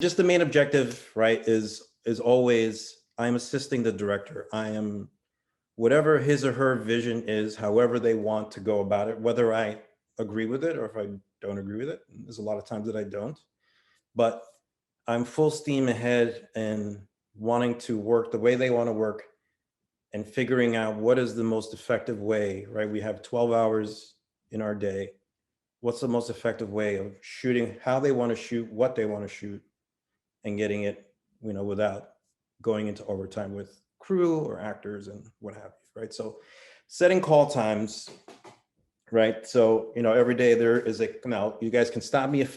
just the main objective, right, is always, I'm assisting the director. I am, whatever his or her vision is, however they want to go about it, whether I agree with it or if I don't agree with it. There's a lot of times that I don't, but I'm full steam ahead and wanting to work the way they want to work and figuring out what is the most effective way, right? We have 12 hours in our day. What's the most effective way of shooting, how they want to shoot, what they want to shoot, and getting it, without going into overtime with crew or actors and what have you, right? So setting call times, right? So, every day there is now you guys can stop me if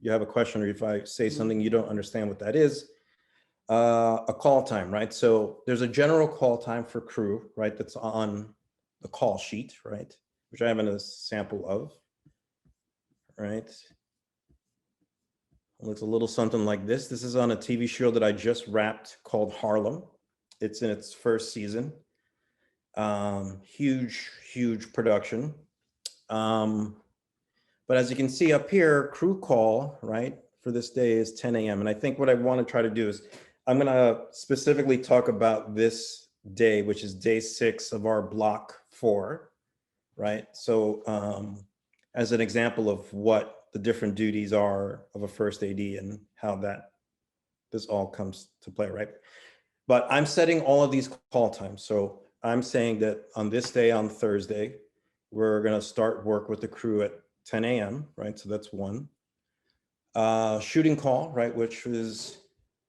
you have a question or if I say something you don't understand what that is. A call time, right? So there's a general call time for crew, right? That's on the call sheet, right? Which I have a sample of, right? It looks a little something like this. This is on a TV show that I just wrapped called Harlem. It's in its first season. Huge production. But as you can see up here, crew call, right, for this day is 10 a.m. And I think what I want to try to do is I'm going to specifically talk about this day, which is day 6 of our block 4, right? So as an example of what the different duties are of a first AD and how this all comes to play, right? But I'm setting all of these call times. So I'm saying that on this day, on Thursday, we're going to start work with the crew at 10 a.m., right? So that's one. Shooting call, right? Which is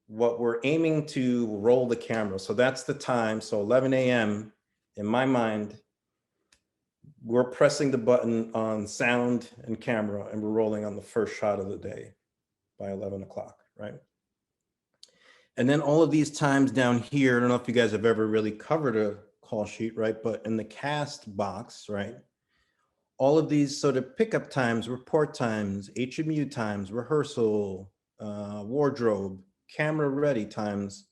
what we're aiming to roll the camera. So that's the time. So 11 a.m. in my mind, we're pressing the button on sound and camera and we're rolling on the first shot of the day by 11 o'clock, right? And then all of these times down here, I don't know if you guys have ever really covered a call sheet, right? But in the cast box, right? All of these sort of pickup times, report times, HMU times, rehearsal, wardrobe, camera ready times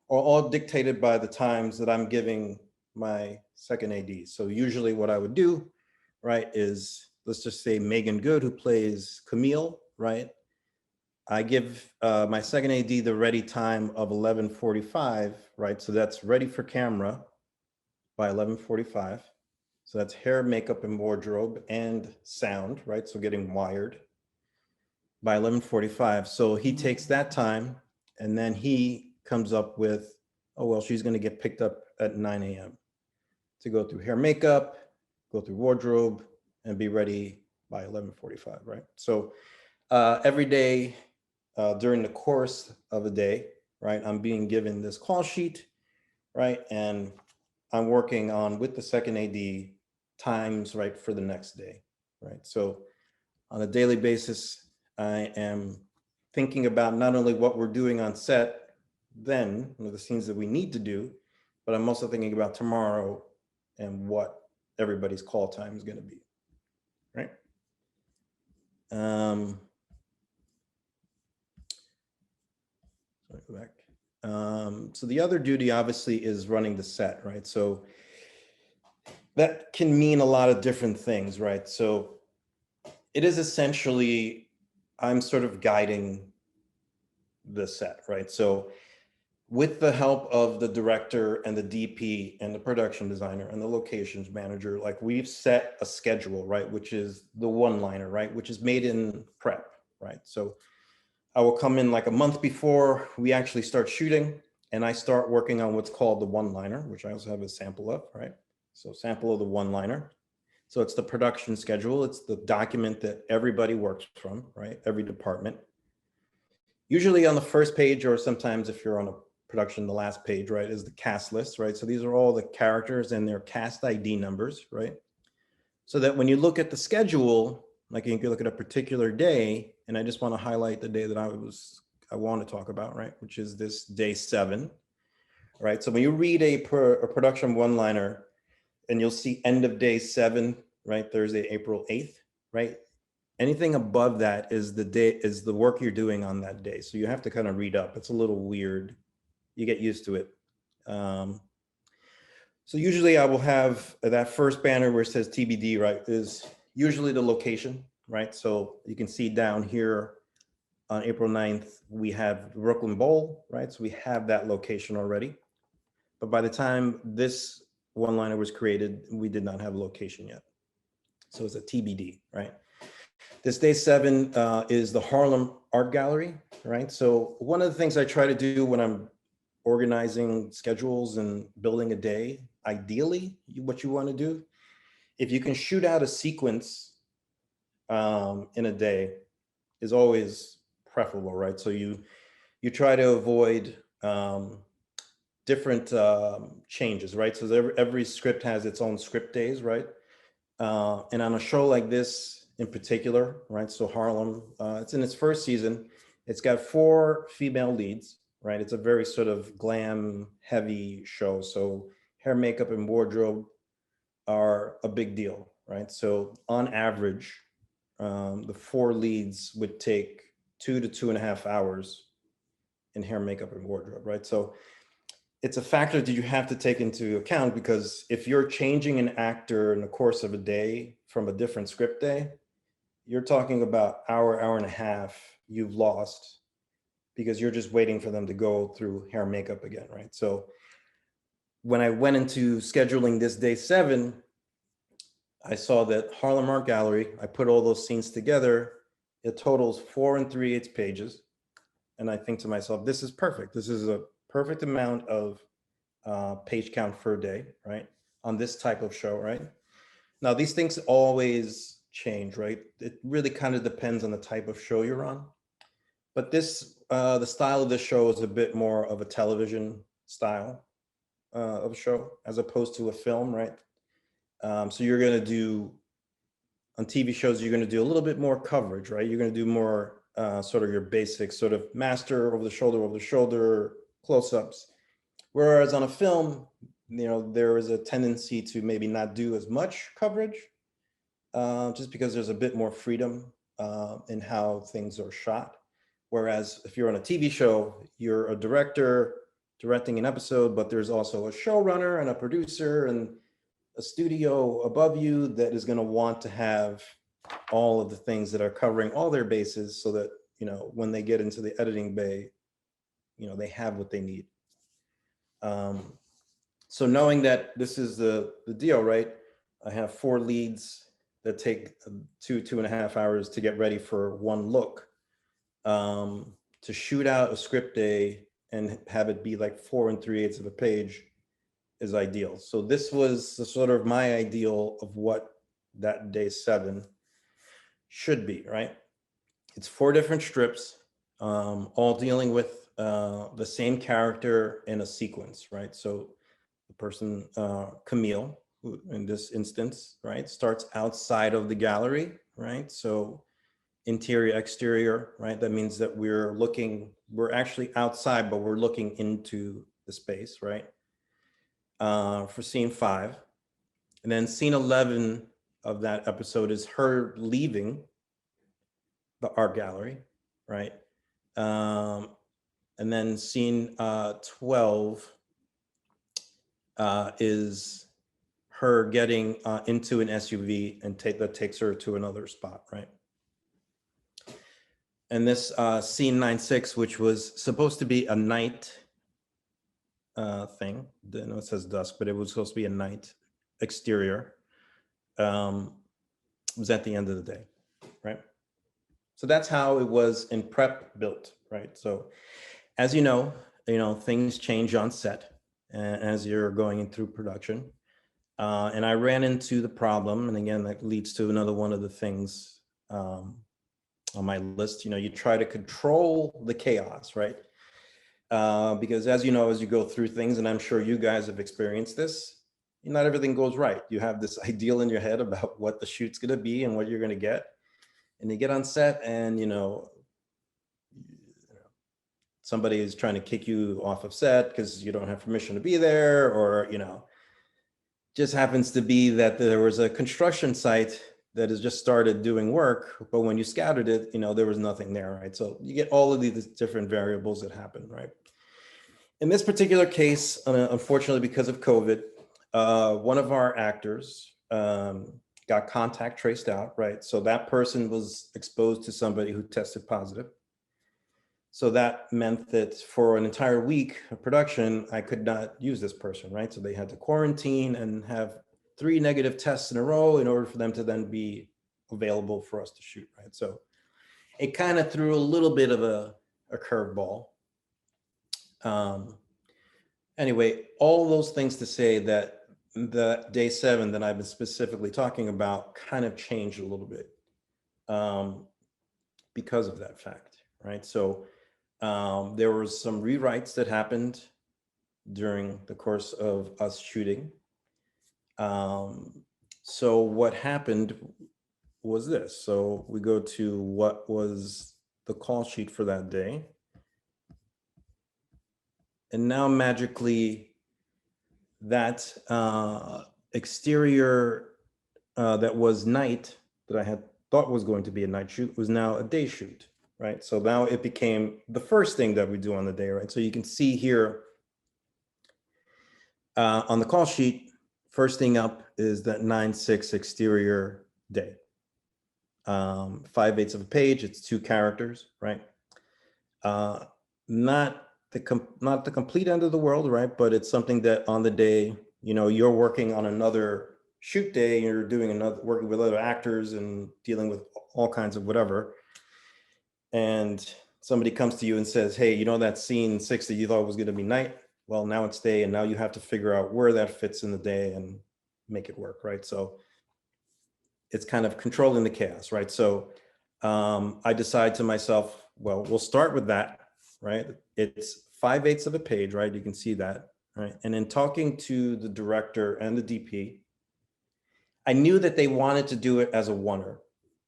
are all dictated by the times that I'm giving my second AD. So usually what I would do, right, is let's just say Megan Good, who plays Camille, right? I give my second AD the ready time of 11:45, right? So that's ready for camera by 11:45. So that's hair, makeup, and wardrobe and sound, right? So getting wired by 11:45. So he takes that time and then he comes up with, oh, well, she's going to get picked up at 9 a.m. to go through hair, makeup, go through wardrobe, and be ready by 11:45, right? So every day during the course of a day, right, I'm being given this call sheet, right? And I'm working on, with the second AD, times, right, for the next day, right? So on a daily basis, I am thinking about not only what we're doing on set, then the scenes that we need to do, but I'm also thinking about tomorrow and what everybody's call time is going to be, right? Go back. So the other duty obviously is running the set, right? So that can mean a lot of different things, right? So it is essentially, I'm sort of guiding the set, right? So with the help of the director and the DP and the production designer and the locations manager, like we've set a schedule, right? Which is the one-liner, right? Which is made in prep, right? So I will come in like a month before we actually start shooting and I start working on what's called the one-liner, which I also have a sample of, right? So sample of the one-liner. So it's the production schedule. It's the document that everybody works from, right? Every department. Usually on the first page, or sometimes if you're on a production, the last page, right, is the cast list, right? So these are all the characters and their cast ID numbers, right? So that when you look at the schedule, like you can look at a particular day, and I just want to highlight the day that I want to talk about, right? Which is this day 7, right? So when you read a production one-liner, and you'll see end of day 7, right? Thursday, April 8th, right? Anything above that is the work you're doing on that day. So you have to kind of read up. It's a little weird. You get used to it. So usually I will have that first banner where it says TBD, right, is usually the location, right? So you can see down here on April 9th, we have the Brooklyn Bowl, right? So we have that location already. But by the time this one-liner was created, we did not have a location yet. So it's a TBD, right? This day 7 is the Harlem Art Gallery, right? So one of the things I try to do when I'm organizing schedules and building a day, ideally, what you want to do, if you can shoot out a sequence in a day, is always preferable, right? So you try to avoid different changes, right? So every script has its own script days, right? And on a show like this in particular, right? So Harlem, it's in its first season. It's got 4 female leads, right? It's a very sort of glam heavy show. So hair, makeup, and wardrobe are a big deal, right? So on average, the 4 leads would take 2 to 2.5 hours in hair, makeup, and wardrobe, right? So it's a factor that you have to take into account, because if you're changing an actor in the course of a day from a different script day, you're talking about hour and a half you've lost because you're just waiting for them to go through hair and makeup again, right? So when I went into scheduling this day 7, I saw that Harlem Art Gallery, I put all those scenes together, it totals 4 3/8 pages. And I think to myself, this is perfect. This is a perfect amount of page count for a day, right? On this type of show, right? Now, these things always change, right? It really kind of depends on the type of show you're on. But this, the style of this show is a bit more of a television style of show as opposed to a film, right? So you're going to do, on TV shows, you're going to do a little bit more coverage, right? You're going to do more sort of your basic sort of master over the shoulder close-ups. Whereas on a film, there is a tendency to maybe not do as much coverage, just because there's a bit more freedom in how things are shot. Whereas if you're on a TV show, you're a director directing an episode, but there's also a showrunner and a producer and a studio above you that is going to want to have all of the things that are covering all their bases, so that when they get into the editing bay, they have what they need. So knowing that this is the deal, right? I have 4 leads that take 2.5 hours to get ready for one look. To shoot out a script day and have it be like 4 3/8 of a page is ideal. So this was the sort of my ideal of what that day 7 should be, right? It's 4 different strips, all dealing with the same character in a sequence, right? So the person, Camille, who in this instance, right, starts outside of the gallery, right? So interior, exterior, right? That means that we're actually outside, but we're looking into the space, right? For scene 5. And then scene 11 of that episode is her leaving the art gallery, right? And then scene 12 is her getting into an SUV and that takes her to another spot, right? And this scene 9/6, which was supposed to be a night thing, I know it says dusk, but it was supposed to be a night exterior, was at the end of the day, right? So that's how it was in prep built, right? So as you know, things change on set as you're going through production. And I ran into the problem, and again, that leads to another one of the things on my list. You try to control the chaos, right? Because as you know, as you go through things, and I'm sure you guys have experienced this, not everything goes right. You have this ideal in your head about what the shoot's going to be and what you're going to get. And you get on set and, somebody is trying to kick you off of set because you don't have permission to be there, or, just happens to be that there was a construction site that has just started doing work, but when you scouted it, there was nothing there, right? So you get all of these different variables that happen, right? In this particular case, unfortunately, because of COVID, one of our actors got contact traced out, right? So that person was exposed to somebody who tested positive. So that meant that for an entire week of production, I could not use this person, right? So they had to quarantine and have 3 negative tests in a row in order for them to then be available for us to shoot, right? So it kind of threw a little bit of a curveball. Anyway, all those things to say that the day 7 that I've been specifically talking about kind of changed a little bit because of that fact, right? So there were some rewrites that happened during the course of us shooting. So what happened was this. So we go to what was the call sheet for that day. And now magically that exterior that was night that I had thought was going to be a night shoot was now a day shoot, right? So now it became the first thing that we do on the day, right? So you can see here on the call sheet, first thing up is that 9/6 exterior day. 5/8 of a page, it's 2 characters, right? Not the complete end of the world, right? But it's something that on the day, you know, you're working on another shoot day, you're doing working with other actors and dealing with all kinds of whatever. And somebody comes to you and says, hey, you know, that scene 6 that you thought was going to be night, well, now it's day, and now you have to figure out where that fits in the day and make it work, right? So it's kind of controlling the chaos, right? So I decide to myself, well, we'll start with that, right? It's 5/8 of a page, right? You can see that, right? And in talking to the director and the DP, I knew that they wanted to do it as a oneer.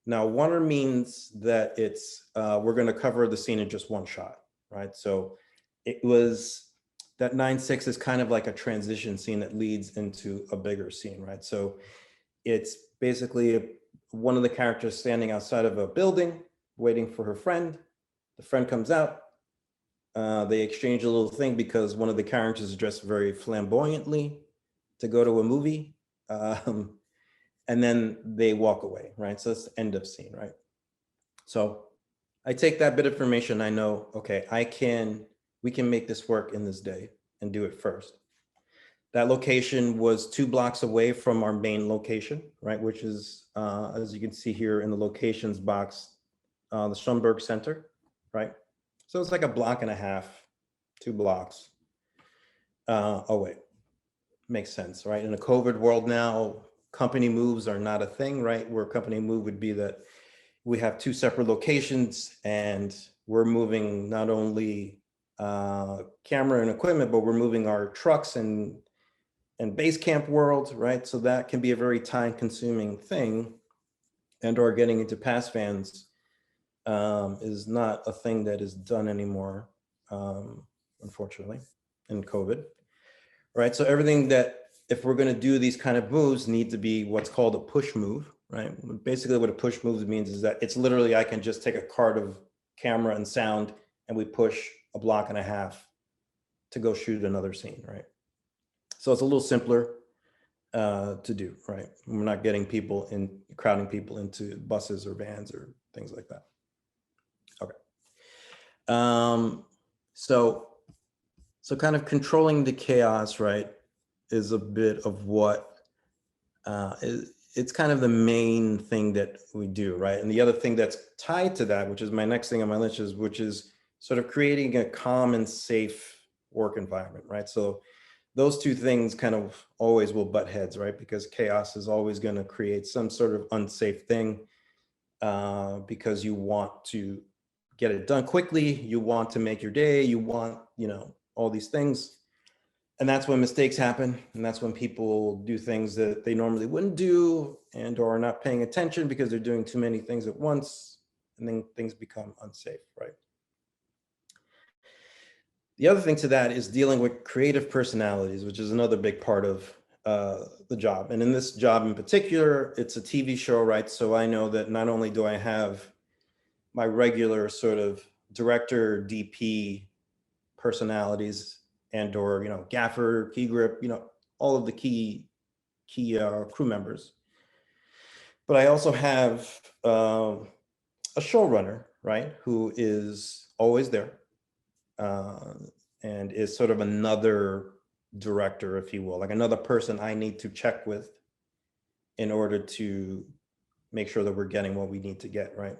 Now, oneer means that it's, we're gonna cover the scene in just one shot, right? So it was, that 9/6 is kind of like a transition scene that leads into a bigger scene, right? So it's basically one of the characters standing outside of a building, waiting for her friend. The friend comes out. They exchange a little thing because one of the characters is dressed very flamboyantly to go to a movie. And then they walk away, right? So it's the end of scene, right? So I take that bit of information. I know, okay, we can make this work in this day and do it first. That location was 2 blocks away from our main location, right? Which is, as you can see here in the locations box, the Schomburg Center, right? So it's like a block and a half, 2 blocks away. Makes sense, right? In a COVID world now, company moves are not a thing, right? Where a company move would be that we have 2 separate locations and we're moving not only camera and equipment, but we're moving our trucks and base camp world, right? So that can be a very time consuming thing, and or getting into pass fans is not a thing that is done anymore, unfortunately, in COVID, right? So everything that, if we're going to do these kind of moves, need to be what's called a push move, right? Basically what a push move means is that it's literally, I can just take a cart of camera and sound and we push a block and a half to go shoot another scene, right? So it's a little simpler to do, right? We're not getting people in, crowding people into buses or vans or things like that. Okay. So kind of controlling the chaos, right, is a bit of what it's kind of the main thing that we do, right? And the other thing that's tied to that, which is my next thing on my list, is which is sort of creating a calm and safe work environment, right? So those 2 things kind of always will butt heads, right? Because chaos is always going to create some sort of unsafe thing because you want to get it done quickly. You want to make your day. You want, you know, all these things. And that's when mistakes happen. And that's when people do things that they normally wouldn't do and or are not paying attention because they're doing too many things at once. And then things become unsafe, right? The other thing to that is dealing with creative personalities, which is another big part of the job. And in this job in particular, it's a TV show, right? So I know that not only do I have my regular sort of director, DP personalities and or, you know, gaffer, key grip, you know, all of the key crew members, but I also have a showrunner, right? Who is always there and is sort of another director, if you will, like another person I need to check with in order to make sure that we're getting what we need to get, right?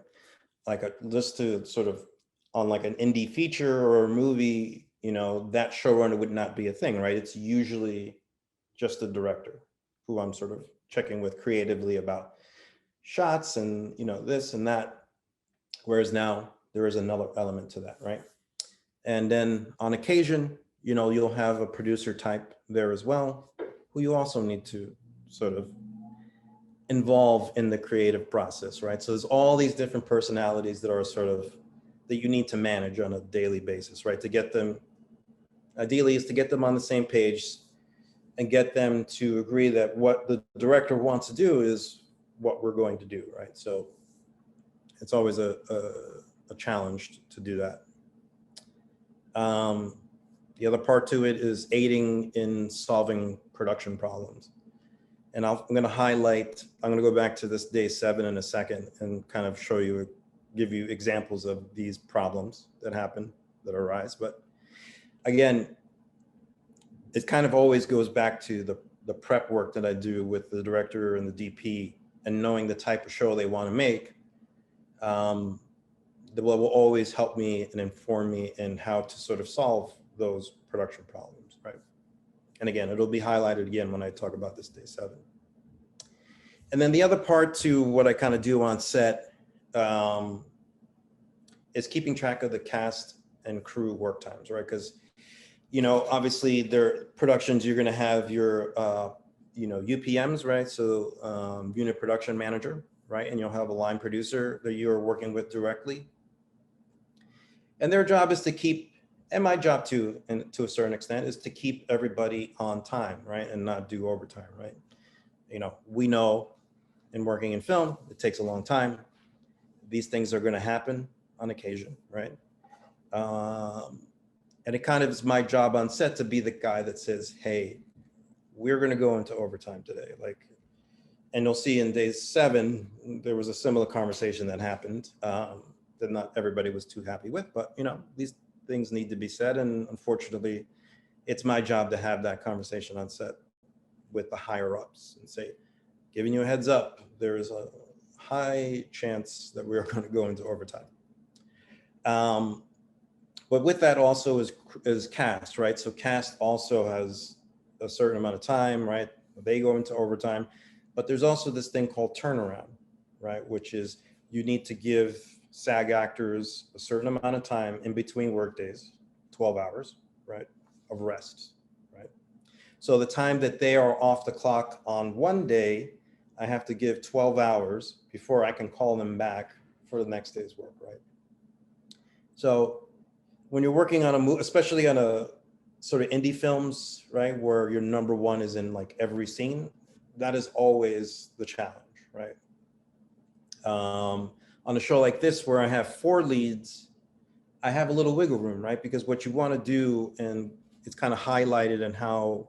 Like just to sort of on like an indie feature or a movie, you know, that showrunner would not be a thing, right? It's usually just the director who I'm sort of checking with creatively about shots and, you know, this and that. Whereas now there is another element to that, right? And then on occasion, you know, you'll have a producer type there as well, who you also need to sort of involve in the creative process, right? So there's all these different personalities that are sort of, that you need to manage on a daily basis, right? To get them, ideally is to get them on the same page and get them to agree that what the director wants to do is what we're going to do, right? So it's always a challenge to do that. The other part to it is aiding in solving production problems. And I'm going to highlight, I'm going to go back to this day 7 in a second and kind of show you, give you examples of these problems that happen, that arise. But again, it kind of always goes back to the prep work that I do with the director and the DP and knowing the type of show they want to make. That will always help me and inform me in how to sort of solve those production problems, right? And again, it'll be highlighted again when I talk about this day 7. And then the other part to what I kind of do on set is keeping track of the cast and crew work times, right? Because, you know, obviously their productions, you're going to have your, you know, UPMs, right? So unit production manager, right? And you'll have a line producer that you're working with directly. And their job is to keep, and my job too, and to a certain extent, is to keep everybody on time, right? And not do overtime, right? You know, we know in working in film, it takes a long time. These things are going to happen on occasion, right? And it kind of is my job on set to be the guy that says, hey, we're going to go into overtime today. Like, and you'll see in day 7, there was a similar conversation that happened that not everybody was too happy with, but you know, these things need to be said. And unfortunately, it's my job to have that conversation on set with the higher ups and say, giving you a heads up, there is a high chance that we're going to go into overtime. But with that also is cast, right? So cast also has a certain amount of time, right? They go into overtime, but there's also this thing called turnaround, right? Which is you need to give SAG actors a certain amount of time in between work days, 12 hours, right, of rest, right? So the time that they are off the clock on one day, I have to give 12 hours before I can call them back for the next day's work, right? So when you're working on a movie, especially on a sort of indie films, right, where your number one is in like every scene, that is always the challenge, right? On a show like this, where I have 4 leads, I have a little wiggle room, right? Because what you want to do, and it's kind of highlighted in how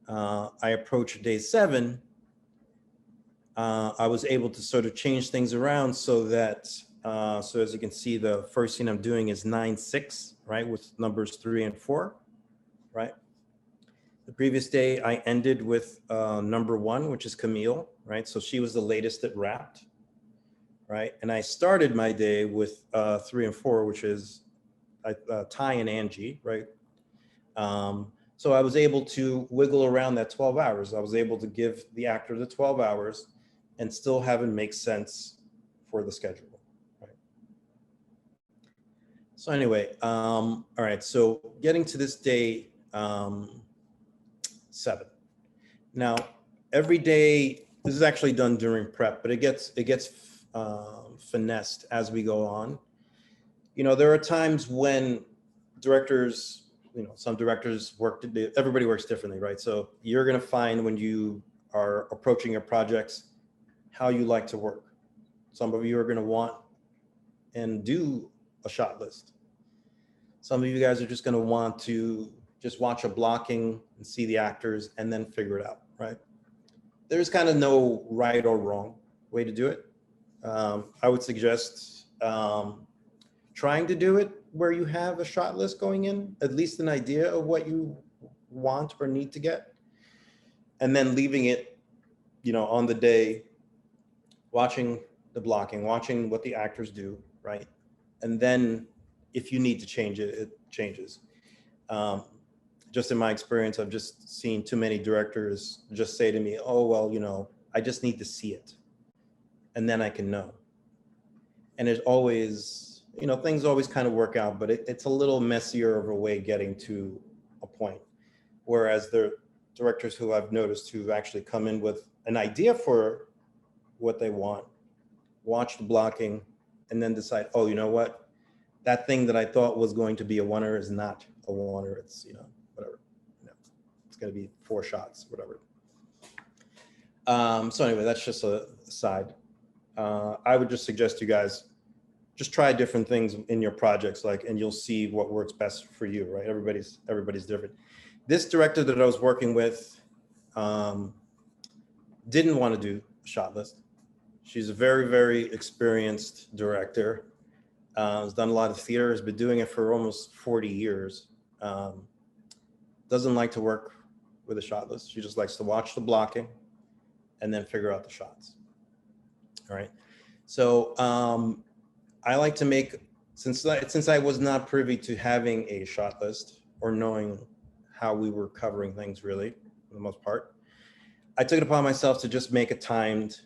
I approach day 7, I was able to sort of change things around so that, so as you can see, the first scene I'm doing is 9/6, right? With numbers 3 and 4, right? The previous day I ended with number 1, which is Camille, right? So she was the latest that wrapped, right? And I started my day with 3 and 4, which is Ty and Angie, right? So I was able to wiggle around that 12 hours. I was able to give the actor the 12 hours and still have it make sense for the schedule, right? So anyway, all right, so getting to this day 7. Now, every day, this is actually done during prep, but it gets finessed as we go on. You know, there are times when directors, you know, some directors work, everybody works differently, right? So you're going to find when you are approaching your projects, how you like to work. Some of you are going to want and do a shot list. Some of you guys are just going to want to just watch a blocking and see the actors and then figure it out, right? There's kind of no right or wrong way to do it. I would suggest trying to do it where you have a shot list going in, at least an idea of what you want or need to get, and then leaving it, on the day, watching the blocking, watching what the actors do, right? And then if you need to change it, it changes. Just in my experience, I've just seen too many directors just say to me, oh, well, I just need to see it, and then I can know. And there's always, things always kind of work out, but it's a little messier of a way getting to a point. Whereas the directors who I've noticed who actually come in with an idea for what they want, watch the blocking, and then decide, oh, you know what? That thing that I thought was going to be a oneer is not a oneer. It's, whatever. It's going to be 4 shots, whatever. So anyway, that's just a side. I would just suggest you guys just try different things in your projects, and you'll see what works best for you, right? Everybody's different. This director that I was working with didn't want to do a shot list. She's a very, very experienced director. Has done a lot of theater, has been doing it for almost 40 years. Doesn't like to work with a shot list. She just likes to watch the blocking and then figure out the shots. All right. So I like to make, since I was not privy to having a shot list or knowing how we were covering things really, for the most part, I took it upon myself to just make a timed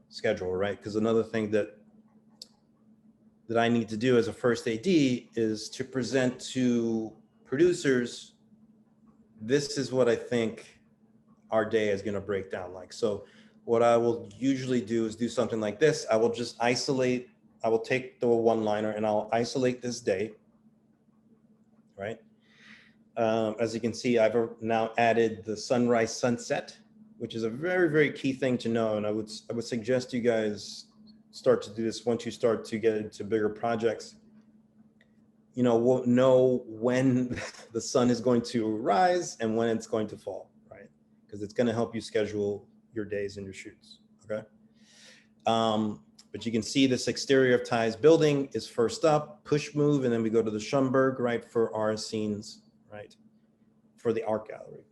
schedule, right? Because another thing that I need to do as a first AD is to present to producers, this is what I think our day is going to break down like. So what I will usually do is do something like this. I will just isolate, I will take the one-liner and I'll isolate this day, right? As you can see, I've now added the sunrise sunset, which is a very, very key thing to know. And I would suggest you guys start to do this once you start to get into bigger projects. We'll know when the sun is going to rise and when it's going to fall, right? Because it's going to help you schedule your days and your shoots, okay? But you can see this exterior of Ty's building is first up, push move, and then we go to the Schomburg, right, for our scenes, right, for the art gallery.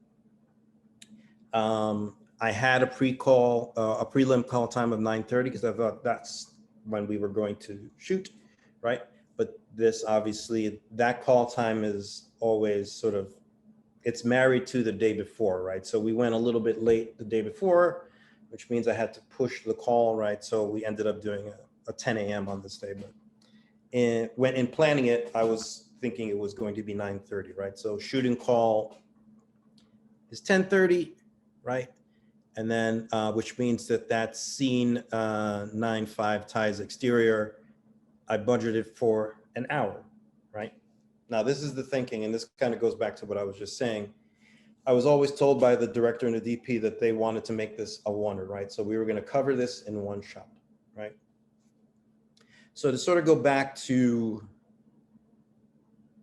I had a pre-call, a prelim call time of 9:30 because I thought that's when we were going to shoot, right? But this obviously, that call time is always sort of, it's married to the day before, right? So we went a little bit late the day before, which means I had to push the call, right? So we ended up doing a 10 a.m. on this day. But when in planning it, I was thinking it was going to be 9:30, right? So shooting call is 10:30, right? And then, which means that scene 9/5 Ty's exterior, I budgeted for an hour, right? Now, this is the thinking, and this kind of goes back to what I was just saying. I was always told by the director and the DP that they wanted to make this a oneer, right? So we were going to cover this in one shot, right? So to sort of go back to,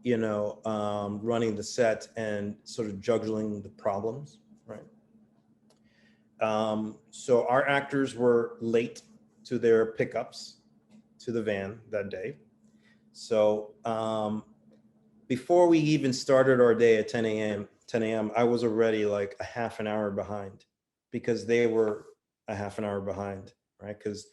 running the set and sort of juggling the problems, right? So our actors were late to their pickups to the van that day. So before we even started our day at 10 a.m., I was already like a half an hour behind because they were a half an hour behind, right? Because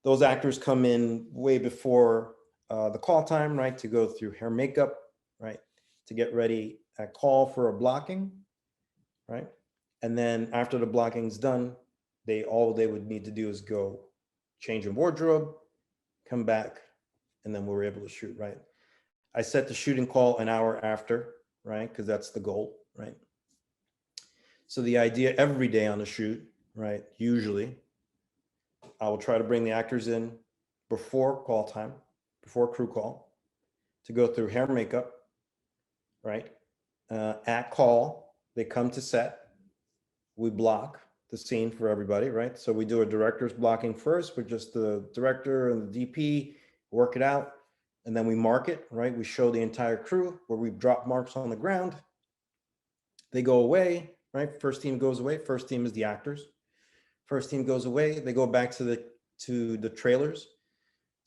those actors come in way before the call time, right? To go through hair, makeup, right? To get ready at call for a blocking, right? And then after the blocking's done, all they would need to do is go change in wardrobe, come back, and then we were able to shoot, right? I set the shooting call an hour after, right? Because that's the goal, right? So the idea every day on the shoot, right? Usually, I will try to bring the actors in before call time, before crew call, to go through hair, makeup, right? At call, they come to set. We block the scene for everybody, right? So we do a director's blocking first with just the director and the DP, work it out, and then we mark it, right? We show the entire crew where we drop marks on the ground. They go away, right? First team goes away. First team is the actors. First team goes away. They go back to the trailers.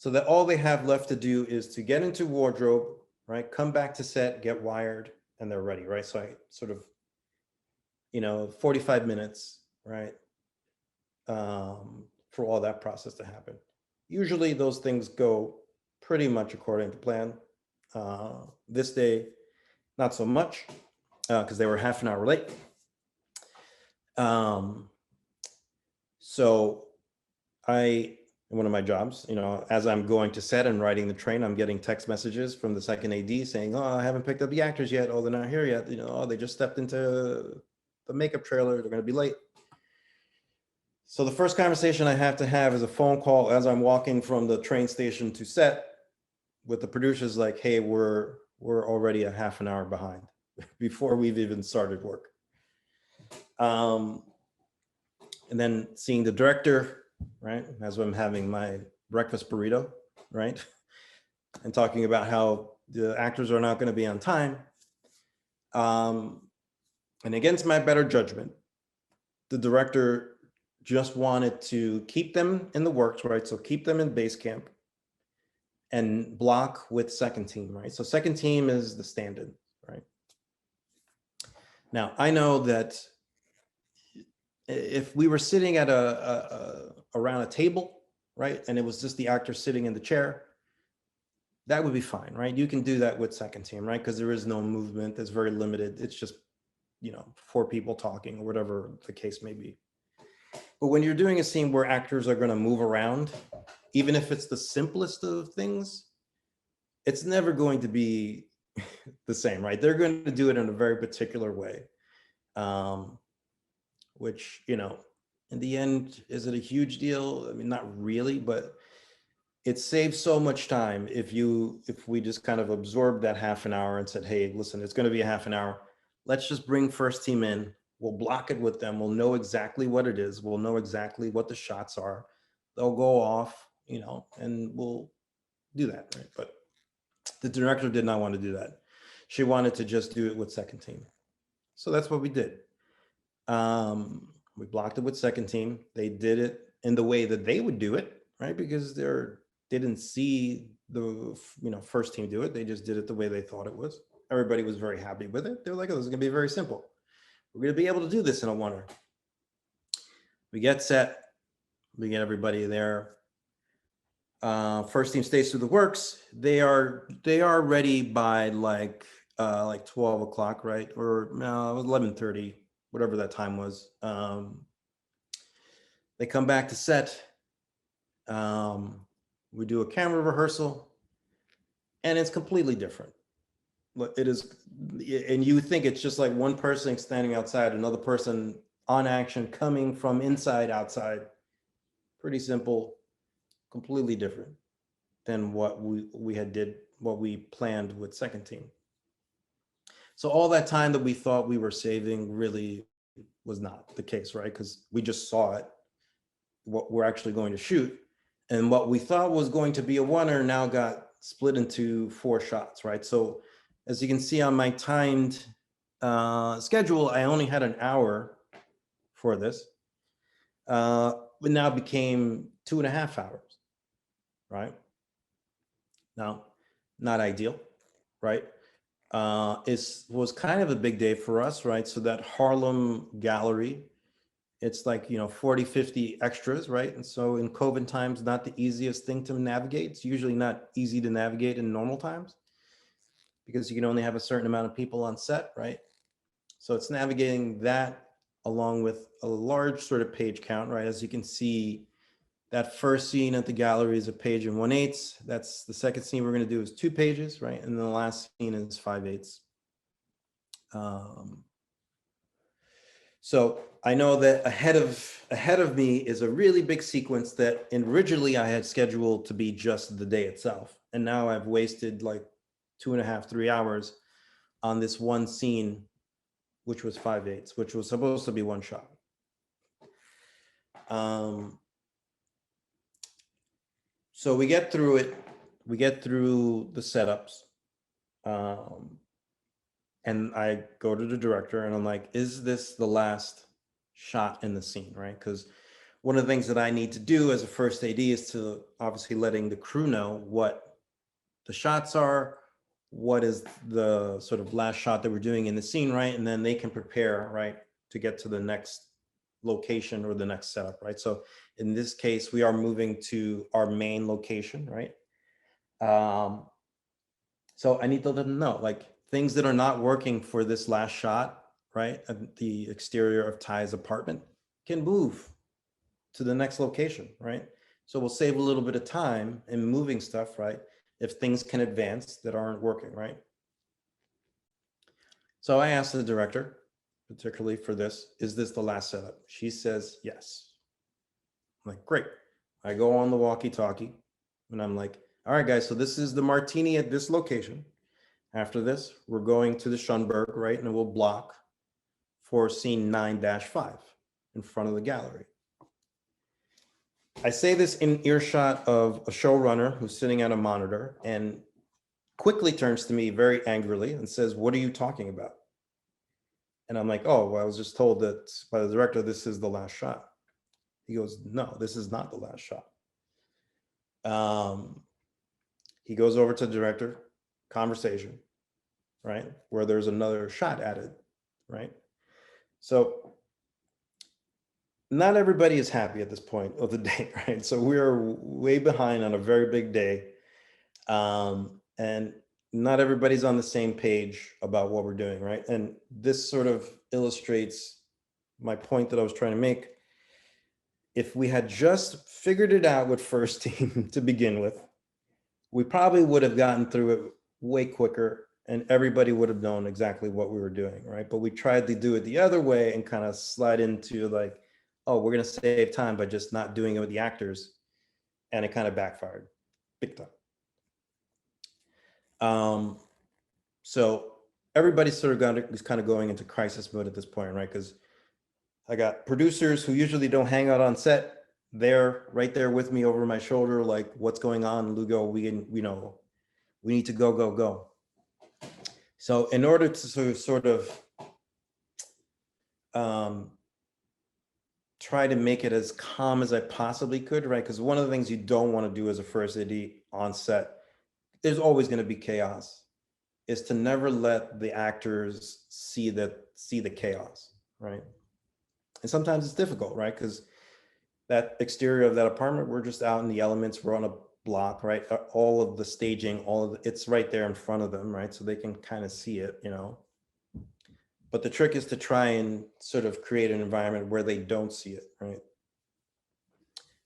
so that all they have left to do is to get into wardrobe, right? Come back to set, get wired, and they're ready, right? So I sort of, 45 minutes, right? For all that process to happen. Usually those things go pretty much according to plan. This day, not so much, because they were half an hour late. So one of my jobs, as I'm going to set and riding the train, I'm getting text messages from the second AD saying, "Oh, I haven't picked up the actors yet. Oh, they're not here yet. Oh, they just stepped into the makeup trailer. They're going to be late." So the first conversation I have to have is a phone call as I'm walking from the train station to set with the producers, like, "Hey, we're already a half an hour behind," before we've even started work. And then seeing the director, right, as I'm having my breakfast burrito, right, and talking about how the actors are not going to be on time. And against my better judgment, the director just wanted to keep them in the works, right? So keep them in base camp and block with second team, right? So second team is the stand-in, right? Now, I know that if we were sitting at around a table, right, and it was just the actor sitting in the chair, that would be fine, right? You can do that with second team, right? Because there is no movement. It's very limited. It's just, 4 people talking or whatever the case may be. But when you're doing a scene where actors are going to move around, even if it's the simplest of things, it's never going to be the same, right? They're going to do it in a very particular way, which, in the end, is it a huge deal? I mean, not really, but it saves so much time if we just kind of absorbed that half an hour and said, "Hey, listen, it's going to be a half an hour. Let's just bring first team in. We'll block it with them. We'll know exactly what it is. We'll know exactly what the shots are. They'll go off, and we'll do that," right? But the director did not want to do that. She wanted to just do it with second team. So that's what we did. We blocked it with second team. They did it in the way that they would do it, right? Because they didn't see the first team do it. They just did it the way they thought it was. Everybody was very happy with it. They're like, "Oh, this is gonna be very simple. We're gonna be able to do this in a oneer." We get set. We get everybody there. First team stays through the works. They are ready by like 12 o'clock, right? Or 11:30, whatever that time was. They come back to set. We do a camera rehearsal, and it's completely different. It is, and you think it's just like one person standing outside, another person on action coming from inside outside. Pretty simple, completely different than what what we planned with second team. So all that time that we thought we were saving really was not the case, right? Because we just saw it, what we're actually going to shoot. And what we thought was going to be a oneer now got split into 4 shots, right? So as you can see on my timed schedule, I only had an hour for this. But now it became 2.5 hours, right? Now, not ideal, right? Was kind of a big day for us, right? So that Harlem gallery, it's like, 40, 50 extras, right? And so in COVID times, not the easiest thing to navigate. It's usually not easy to navigate in normal times because you can only have a certain amount of people on set, right? So it's navigating that along with a large sort of page count, right? As you can see, that first scene at the gallery is a page and 1/8. That's the second scene we're going to do is 2 pages, right? And then the last scene is 5/8. So I know that ahead of me is a really big sequence that originally I had scheduled to be just the day itself. And now I've wasted like 2.5, 3 hours on this one scene, which was 5/8, which was supposed to be one shot. So we get through it. We get through the setups. And I go to the director and I'm like, "Is this the last shot in the scene?" Right? Because one of the things that I need to do as a first AD is to obviously letting the crew know what the shots are, what is the sort of last shot that we're doing in the scene, right? And then they can prepare, right, to get to the next location or the next setup, right? So in this case, we are moving to our main location, right? So I need to let them know, like, things that are not working for this last shot, right? The exterior of Ty's apartment can move to the next location, right? So we'll save a little bit of time in moving stuff, right? If things can advance that aren't working, right? So I asked the director, particularly for this, is this the last setup? She says, yes. I'm like, great. I go on the walkie-talkie and I'm like, all right, guys, so this is the martini at this location. After this, we're going to the Schunberg, right? And we'll block for scene 9-5 in front of the gallery. I say this in earshot of a showrunner who's sitting at a monitor and quickly turns to me very angrily and says, what are you talking about? And I'm like, oh, well, I was just told that by the director, this is the last shot. He goes, no, this is not the last shot. He goes over to the director, conversation, right? Where there's another shot added, right? So not everybody is happy at this point of the day, right? So we're way behind on a very big day. And not everybody's on the same page about what we're doing, right? And this sort of illustrates my point that I was trying to make. If we had just figured it out with first team to begin with, we probably would have gotten through it way quicker and everybody would have known exactly what we were doing, right? But we tried to do it the other way and kind of slide into like, oh, we're going to save time by just not doing it with the actors. And it kind of backfired big time. So everybody's sort of is kind of going into crisis mode at this point, right? Because I got producers who usually don't hang out on set. They're right there with me over my shoulder, like, what's going on, Lugo? We know we need to go. So in order to sort of try to make it as calm as I possibly could, right? Because one of the things you don't want to do as a first AD on set, there's always going to be chaos, is to never let the actors see the chaos, right? And sometimes it's difficult, right? Because that exterior of that apartment, we're just out in the elements, we're on a block, right? All of the staging, it's right there in front of them, right? So they can kind of see it, you know. But the trick is to try and sort of create an environment where they don't see it, right?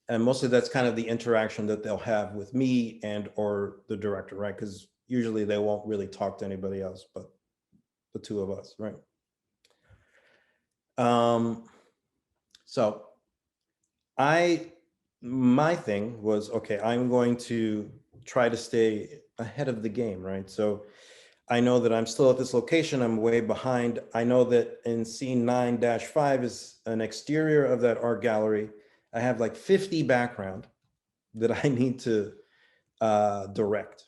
And mostly that's kind of the interaction that they'll have with me and or the director, right? Because usually they won't really talk to anybody else but the two of us, right? So my thing was, okay, I'm going to try to stay ahead of the game, right? So I know that I'm still at this location, I'm way behind. I know that in scene 9-5 is an exterior of that art gallery. I have like 50 background that I need to direct,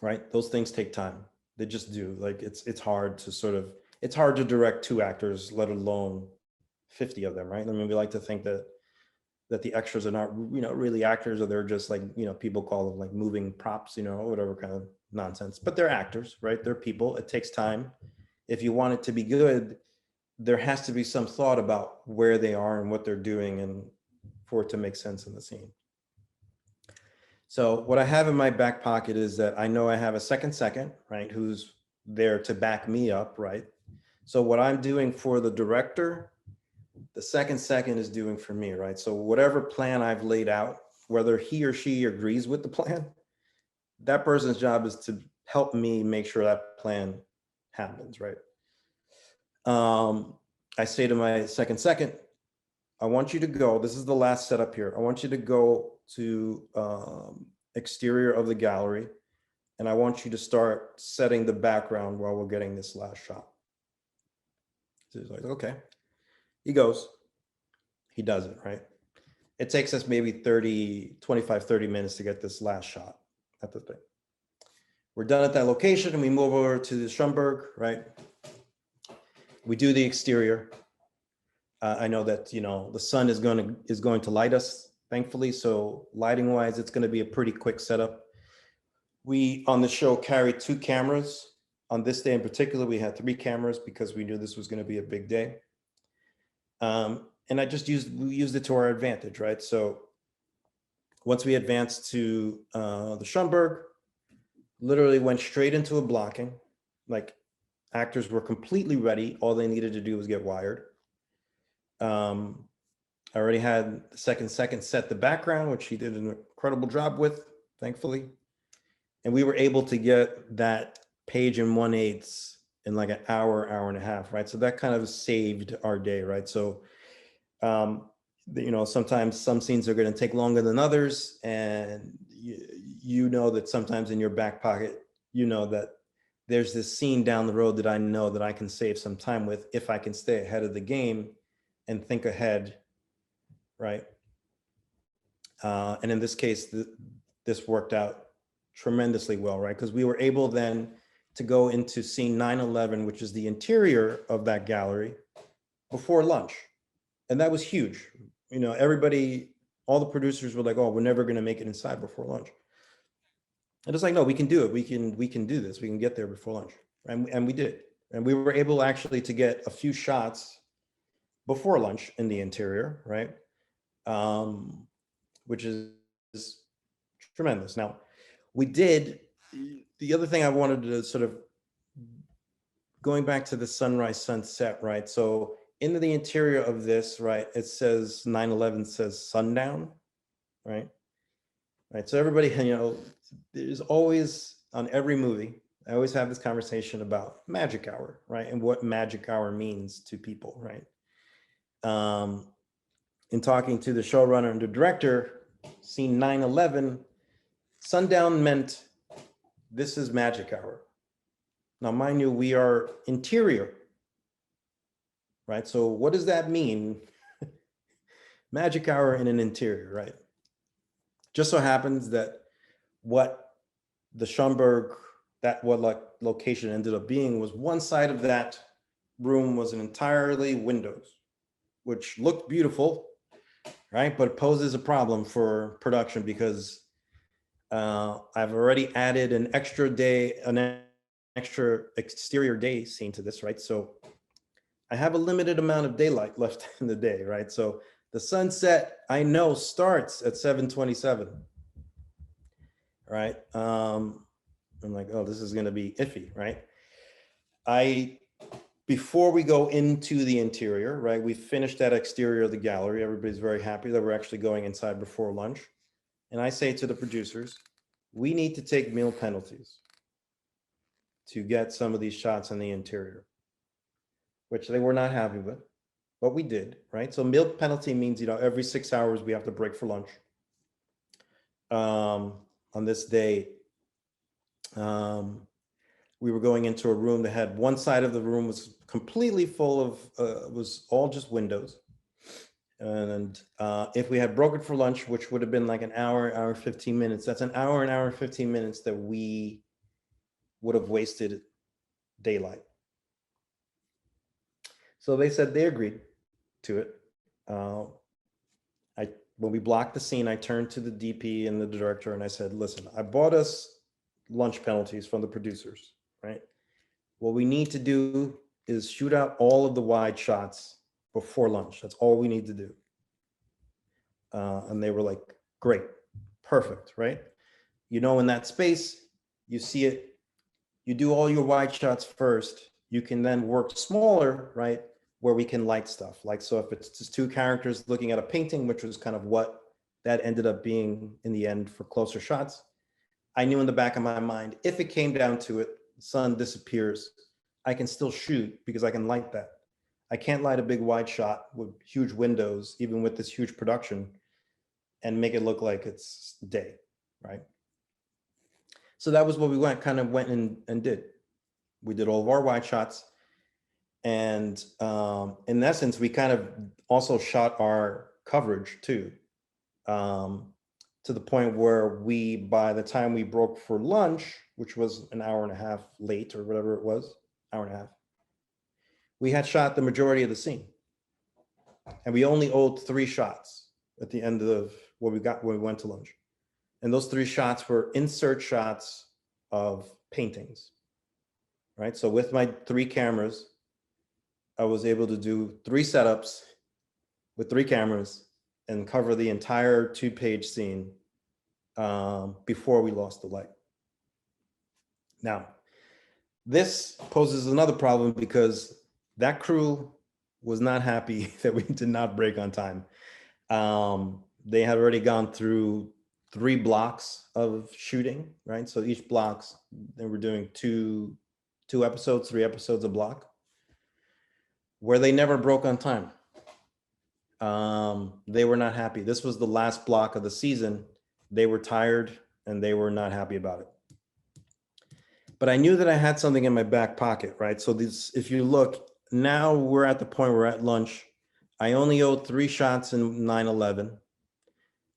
right? Those things take time. They just do. Like it's hard to direct 2 actors, let alone 50 of them, right? I mean, we like to think that the extras are not, really actors, or they're just like, people call them like moving props, whatever kind of nonsense, but they're actors, right? They're people. It takes time. If you want it to be good, there has to be some thought about where they are and what they're doing and for it to make sense in the scene. So what I have in my back pocket is that I know I have a second, right? Who's there to back me up, right? So what I'm doing for the director, the second is doing for me, right? So whatever plan I've laid out, whether he or she agrees with the plan, that person's job is to help me make sure that plan happens, right? I say to my second, I want you to go, this is the last setup here. I want you to go to exterior of the gallery, and I want you to start setting the background while we're getting this last shot. So he's like, okay. He goes, he does it, right? It takes us maybe 25, 30 minutes to get this last shot at the thing. We're done at that location and we move over to the Schunberg, right? We do the exterior. I know that, you know, the sun is going to light us, thankfully. So lighting wise, it's going to be a pretty quick setup. We on the show carried 2 cameras. On this day in particular, we had 3 cameras because we knew this was going to be a big day. And we used it to our advantage, right? So once we advanced to the Schomburg, literally went straight into a blocking. Like, actors were completely ready. All they needed to do was get wired. I already had the second set the background, which he did an incredible job with, thankfully. And we were able to get that page in 1/8 in like an hour and a half, right? So that kind of saved our day, right? So, you know, sometimes some scenes are going to take longer than others, and you know that sometimes in your back pocket, you know that there's this scene down the road that I know that I can save some time with if I can stay ahead of the game and think ahead, right? And in this case, this worked out tremendously well, right? Because we were able then to go into scene 911, which is the interior of that gallery, before lunch. And that was huge. You know, everybody, all the producers were like, oh, we're never going to make it inside before lunch. And it's like, no, we can do it. We can do this. We can get there before lunch. And we did. And we were able actually to get a few shots before lunch in the interior, right? Which is tremendous. Now, we did, the other thing I wanted to sort of, going back to the sunrise, sunset, right? So into the interior of this, right, it says 9/11 says sundown, right? Right. So everybody, you know, there's always, on every movie, I always have this conversation about magic hour, right? And what magic hour means to people, right? In talking to the showrunner and the director, scene 9/11, sundown meant this is magic hour. Now, mind you, we are interior, right? So what does that mean? Magic hour in an interior, right? Just so happens that what the Schomburg, what location ended up being, was one side of that room was an entirely windows, which looked beautiful, right? But it poses a problem for production because I've already added an extra exterior day scene to this, right? So I have a limited amount of daylight left in the day, right? So the sunset, I know, starts at 7:27, right? I'm like, oh, this is going to be iffy, right? Before we go into the interior, right, we finished that exterior of the gallery. Everybody's very happy that we're actually going inside before lunch. And I say to the producers, we need to take meal penalties to get some of these shots in the interior, which they were not happy with, but we did, right? So meal penalty means, you know, every 6 hours we have to break for lunch. On this day, we were going into a room that had one side of the room was completely full of, was all just windows. And if we had broken for lunch, which would have been like an hour, 15 minutes, that's an hour, 15 minutes that we would have wasted daylight. So they said they agreed to it. When we blocked the scene, I turned to the DP and the director and I said, listen, I bought us lunch penalties from the producers, right? What we need to do is shoot out all of the wide shots before lunch. That's all we need to do. And they were like, great, perfect, right? You know, in that space, you see it, you do all your wide shots first, you can then work smaller, right? Where we can light stuff. Like, so if it's just 2 characters looking at a painting, which was kind of what that ended up being in the end for closer shots, I knew in the back of my mind, if it came down to it, the sun disappears, I can still shoot because I can light that. I can't light a big wide shot with huge windows, even with this huge production, and make it look like it's day, right? So that was what we went and did. We did all of our wide shots. And in essence, we kind of also shot our coverage too, to the point where by the time we broke for lunch, which was an hour and a half late or whatever it was, hour and a half, we had shot the majority of the scene. And we only owed 3 shots at the end of what we got when we went to lunch. And those 3 shots were insert shots of paintings, right? So with my 3 cameras, I was able to do 3 setups with 3 cameras and cover the entire 2-page scene before we lost the light. Now, this poses another problem because that crew was not happy that we did not break on time. They had already gone through 3 blocks of shooting, right? So each blocks, they were doing 2 episodes, 3 episodes a block, where they never broke on time. They were not happy. This was the last block of the season. They were tired and they were not happy about it. But I knew that I had something in my back pocket, right? So this, if you look, now we're at the point where we're at lunch. I only owed 3 shots in 9/11,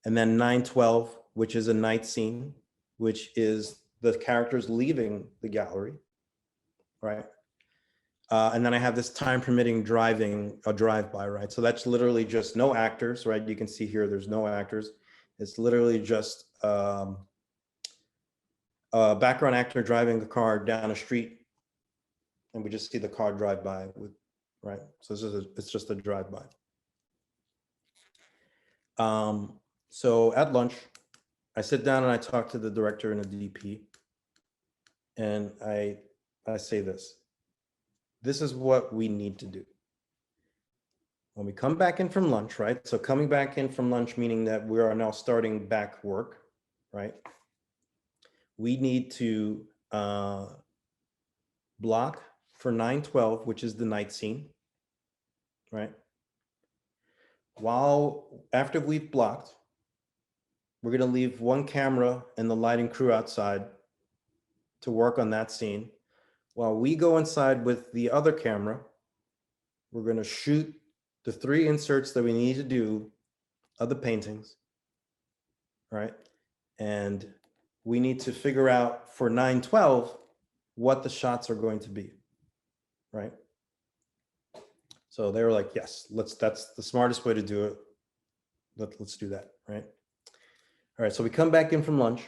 and then 9/12, which is a night scene, which is the characters leaving the gallery, right? And then I have this time permitting driving, a drive-by, right? So that's literally just no actors, right? You can see here, there's no actors. It's literally just a background actor driving the car down a street, and we just see the car drive by with, right? So it's just a drive-by. So at lunch, I sit down and I talk to the director and the DP, and I say this. This is what we need to do. When we come back in from lunch, right? So coming back in from lunch, meaning that we are now starting back work, right? We need to block for 9/12, which is the night scene, right? After we've blocked, we're gonna leave 1 camera and the lighting crew outside to work on that scene. While we go inside with the other camera, we're gonna shoot the 3 inserts that we need to do of the paintings, right? And we need to figure out for 9/12 what the shots are going to be, right? So they were like, yes, that's the smartest way to do it. Let's do that, right? All right, so we come back in from lunch.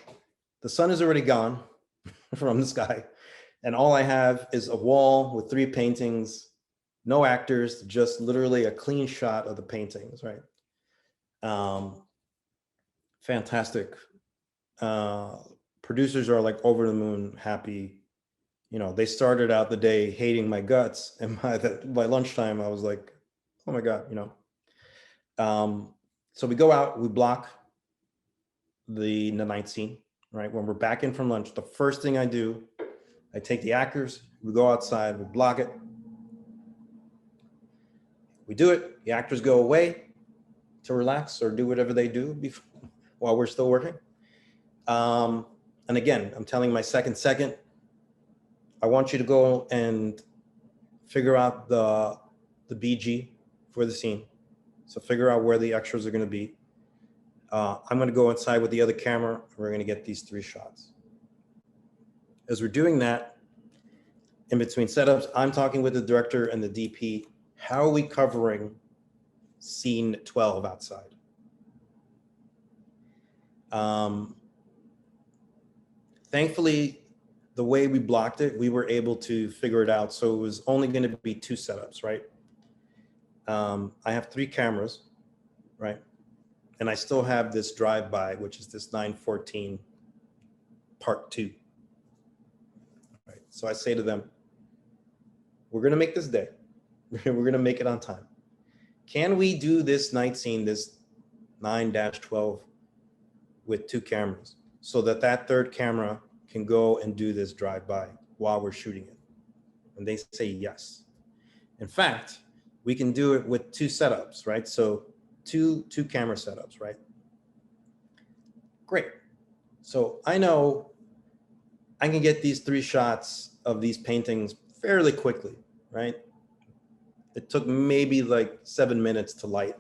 The sun is already gone from the sky. And all I have is a wall with 3 paintings, no actors, just literally a clean shot of the paintings, right? Fantastic. Producers are like over the moon happy. You know, they started out the day hating my guts, and by lunchtime, I was like, oh my God, you know. So we go out, we block the night scene, right? When we're back in from lunch, the first thing I do, I take the actors, we go outside, we block it. We do it, the actors go away to relax or do whatever they do while we're still working. And again, I'm telling my second, I want you to go and figure out the BG for the scene. So figure out where the extras are gonna be. I'm gonna go inside with the other camera, and we're gonna get these 3 shots. As we're doing that, in between setups, I'm talking with the director and the DP. How are we covering scene 12 outside? Thankfully, the way we blocked it, we were able to figure it out. So it was only going to be 2 setups, right? I have 3 cameras, right? And I still have this drive-by, which is this 9/14 part 2. Right? So I say to them, we're going to make this day. We're going to make it on time. Can we do this night scene, this 9/12 with 2 cameras so that that 3rd camera can go and do this drive-by while we're shooting it? And they say yes. In fact, we can do it with 2 setups, right? So two camera setups, right? Great. So I know I can get these 3 shots of these paintings fairly quickly, right? It took maybe like 7 minutes to light.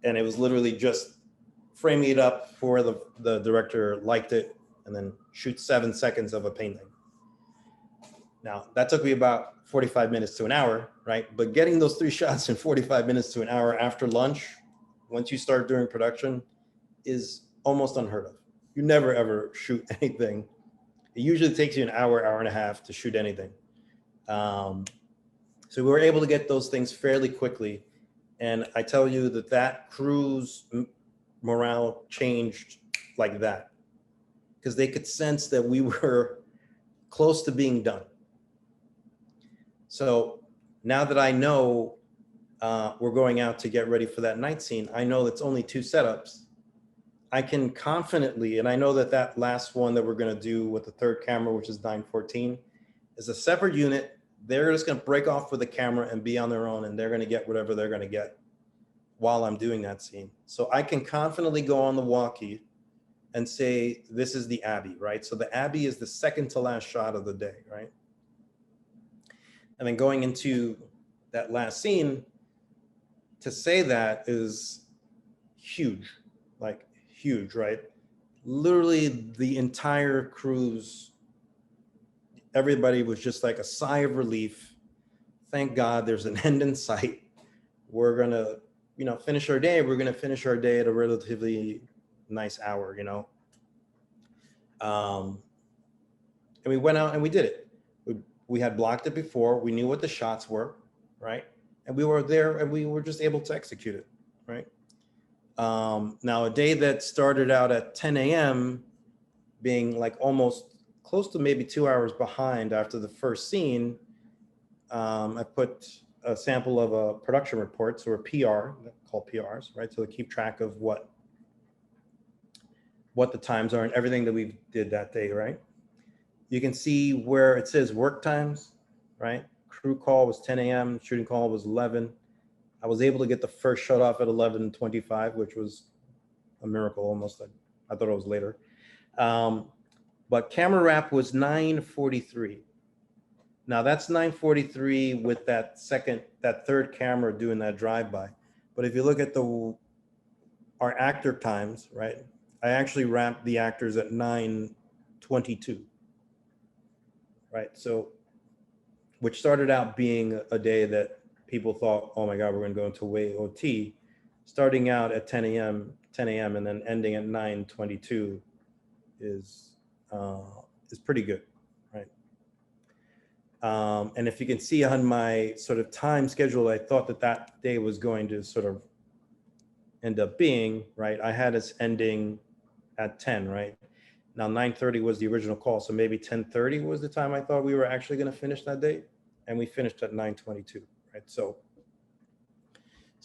And it was literally just framing it up for the director liked it, and then shoot 7 seconds of a painting. Now, that took me about 45 minutes to an hour, right? But getting those 3 shots in 45 minutes to an hour after lunch, once you start doing production, is almost unheard of. You never ever shoot anything. It usually takes you an hour, hour and a half to shoot anything. So we were able to get those things fairly quickly. And I tell you that that crew's morale changed like that, because they could sense that we were close to being done. So now that I know we're going out to get ready for that night scene, I know it's only 2 setups. I can confidently, and I know that that last one that we're going to do with the 3rd camera, which is 914, is a separate unit. They're just going to break off with the camera and be on their own, and they're going to get whatever they're going to get while I'm doing that scene. So I can confidently go on the walkie and say, this is the Abbey, right? So the Abbey is the second to last shot of the day, right? And then going into that last scene, to say that is huge, like huge, right? Literally the entire crew's, everybody was just like a sigh of relief. Thank God there's an end in sight. We're gonna, you know, finish our day. We're gonna finish our day at a relatively nice hour, you know. And we went out and we did it. We had blocked it before. We knew what the shots were, right? And we were there and we were just able to execute it, right? Now, a day that started out at 10 a.m. being like almost close to maybe 2 hours behind after the first scene, I put a sample of a production reports, or a PR, called PRs, right? So to keep track of what the times are and everything that we did that day, right? You can see where it says work times, right? Crew call was 10 a.m., shooting call was 11. I was able to get the first shot off at 11:25, which was a miracle almost. I thought it was later. But camera wrap was 9:43. Now that's 9:43 with that 3rd camera doing that drive-by. But if you look at our actor times, right? I actually wrapped the actors at 9:22. Right, so, which started out being a day that people thought, oh my God, we're gonna go into way OT, starting out at 10 a.m. and then ending at 9:22 is pretty good, right? And if you can see on my sort of time schedule, I thought that day was going to sort of end up being, right? I had us ending at 10, right? Now 9:30 was the original call, so maybe 10:30 was the time I thought we were actually going to finish that day, and we finished at 9:22, right? So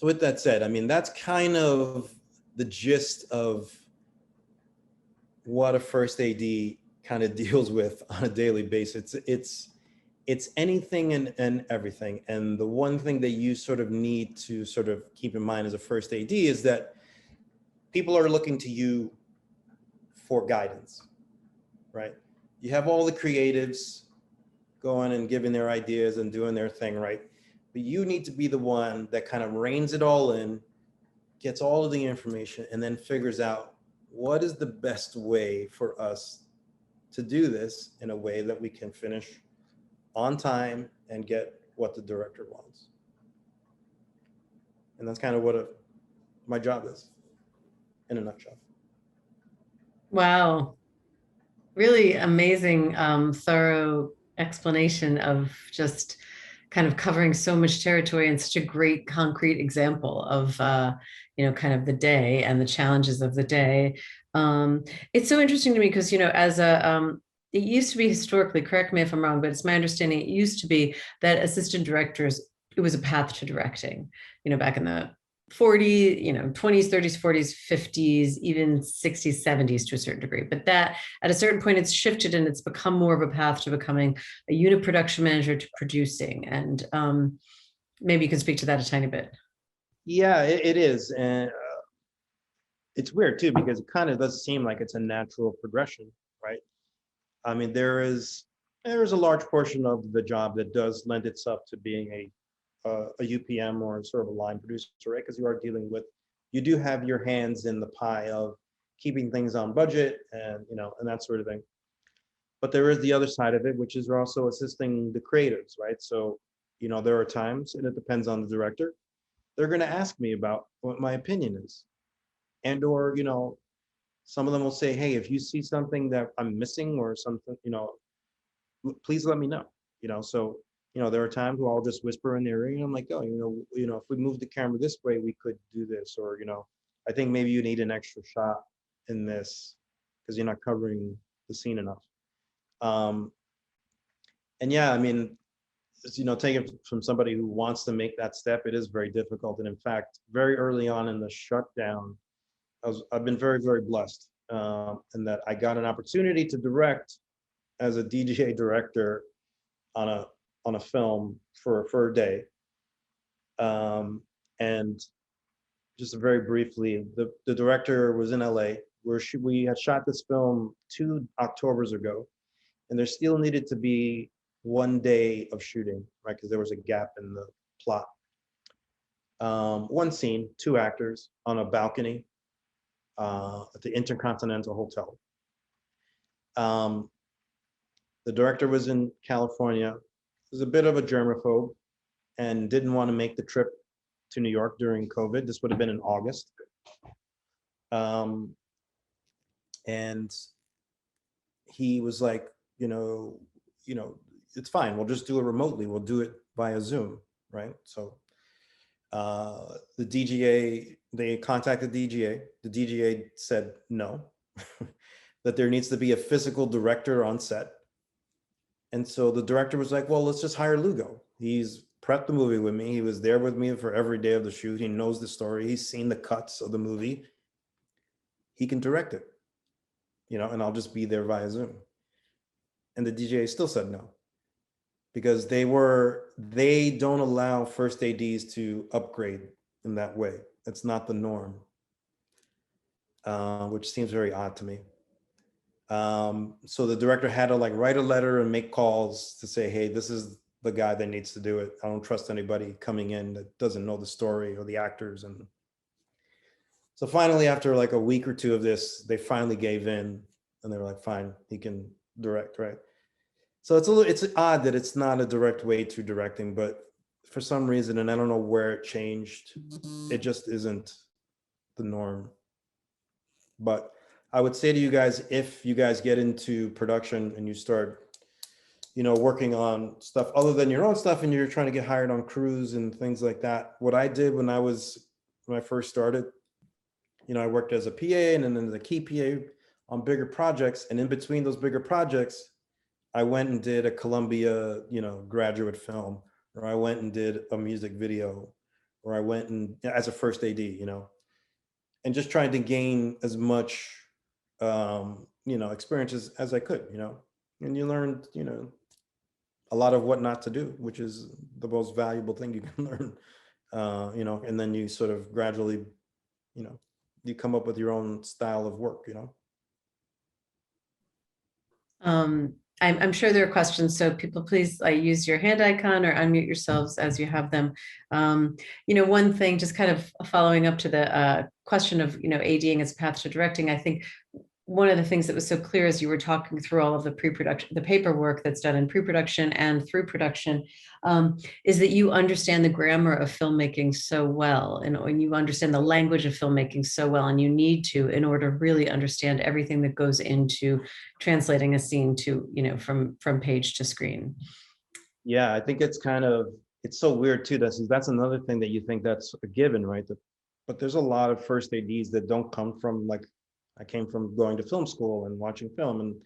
with that said, I mean, that's kind of the gist of what a first AD kind of deals with on a daily basis. It's anything and everything. And the one thing that you sort of need to sort of keep in mind as a first AD is that people are looking to you for guidance, right? You have all the creatives going and giving their ideas and doing their thing, right? But you need to be the one that kind of reins it all in, gets all of the information, and then figures out what is the best way for us to do this in a way that we can finish on time and get what the director wants. And that's kind of what my job is in a nutshell. Wow. Really amazing, thorough explanation of just kind of covering so much territory and such a great concrete example of, kind of the day and the challenges of the day. It's so interesting to me because, as it used to be historically, correct me if I'm wrong, but it's my understanding, it used to be that assistant directors, it was a path to directing, back in the 40, 20s, 30s, 40s, 50s, even 60s, 70s to a certain degree. But that at a certain point, it's shifted and it's become more of a path to becoming a unit production manager to producing. And maybe you can speak to that a tiny bit. Yeah, it is. And it's weird too, because it kind of does seem like it's a natural progression, right? I mean, there is a large portion of the job that does lend itself to being a UPM or sort of a line producer, right? Because you do have your hands in the pie of keeping things on budget and and that sort of thing. But there is the other side of it, which is we're also assisting the creatives, right? So, there are times, and it depends on the director, they're going to ask me about what my opinion is. And, or, some of them will say, hey, if you see something that I'm missing or something, please let me know, so, there are times where I'll just whisper in their ear, and I'm like, oh, if we move the camera this way, we could do this, or, I think maybe you need an extra shot in this because you're not covering the scene enough. And yeah, I mean, taking it from somebody who wants to make that step, it is very difficult. And in fact, very early on in the shutdown, I've been very, very blessed in that I got an opportunity to direct as a DGA director on a film for a day. And just very briefly, the director was in LA, where we had shot this film 2 Octobers ago, and there still needed to be 1 day of shooting, right? Because there was a gap in the plot. One scene, 2 actors on a balcony at the Intercontinental Hotel. The director was in California, was a bit of a germaphobe, and didn't want to make the trip to New York during COVID. This would have been in August. And he was like, it's fine. We'll just do it remotely. We'll do it via Zoom, right? So the DGA, they contacted DGA. The DGA said no, that there needs to be a physical director on set. And so the director was like, well, let's just hire Lugo. He's prepped the movie with me. He was there with me for every day of the shoot. He knows the story. He's seen the cuts of the movie. He can direct it, and I'll just be there via Zoom. And the DGA still said no, because they don't allow first ADs to upgrade in that way. It's not the norm, which seems very odd to me. So the director had to write a letter and make calls to say, hey, this is the guy that needs to do it. I don't trust anybody coming in that doesn't know the story or the actors. And so finally, after a week or 2 of this, they finally gave in, and they were like, fine, he can direct, right? So it's odd that it's not a direct way to directing, but for some reason, and I don't know where it changed, it just isn't the norm. But I would say to you guys, if you guys get into production and you start, working on stuff other than your own stuff, and you're trying to get hired on crews and things like that, what I did when I first started, I worked as a PA and then as a key PA on bigger projects. And in between those bigger projects, I went and did a Columbia, graduate film, or I went and did a music video, or I went and as a first AD, and just trying to gain as much, experiences as I could, and you learned, a lot of what not to do, which is the most valuable thing you can learn, and then you sort of gradually, you come up with your own style of work, I'm sure there are questions, so people please use your hand icon or unmute yourselves as you have them. One thing, just kind of following up to the question of, ADing as a path to directing, I think one of the things that was so clear as you were talking through all of the pre-production, the paperwork that's done in pre-production and through production, is that you understand the grammar of filmmaking so well, and you understand the language of filmmaking so well, and you need to in order to really understand everything that goes into translating a scene to, from page to screen. Yeah, I think it's so weird too. That's another thing that you think that's a given, right? But there's a lot of first ADs that don't come from I came from going to film school and watching film and,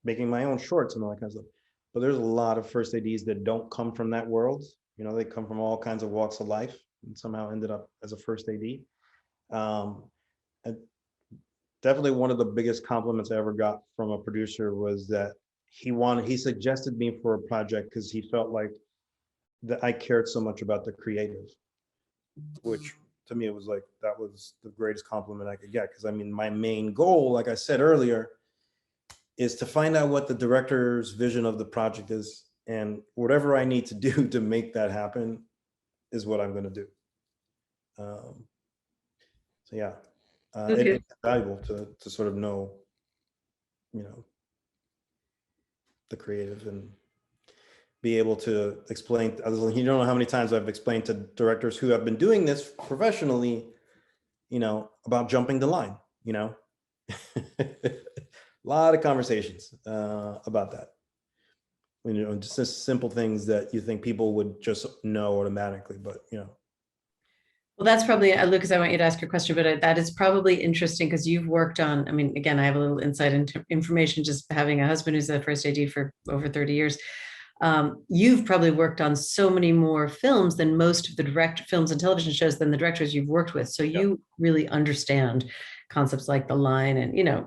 making my own shorts and all that kind of stuff. But there's a lot of first ADs that don't come from that world. They come from all kinds of walks of life and somehow ended up as a first AD. And definitely one of the biggest compliments I ever got from a producer was that he suggested me for a project because he felt like that I cared so much about the creative, which to me, it was that was the greatest compliment I could get. Because I mean, my main goal, like I said earlier, is to find out what the director's vision of the project is, and whatever I need to do to make that happen is what I'm going to do. So yeah, Okay. it's valuable to sort of know, the creative and be able to explain. You don't know how many times I've explained to directors who have been doing this professionally, about jumping the line, a lot of conversations about that. Just simple things that you think people would just know automatically, but Well, that's probably, Lucas, I want you to ask your question, but that is probably interesting because you've worked on, I mean, again, I have a little insight into information, just having a husband who's a first AD for over 30 years. You've probably worked on so many more films than most of the direct films and television shows than the directors you've worked with. So you really understand concepts like the line and,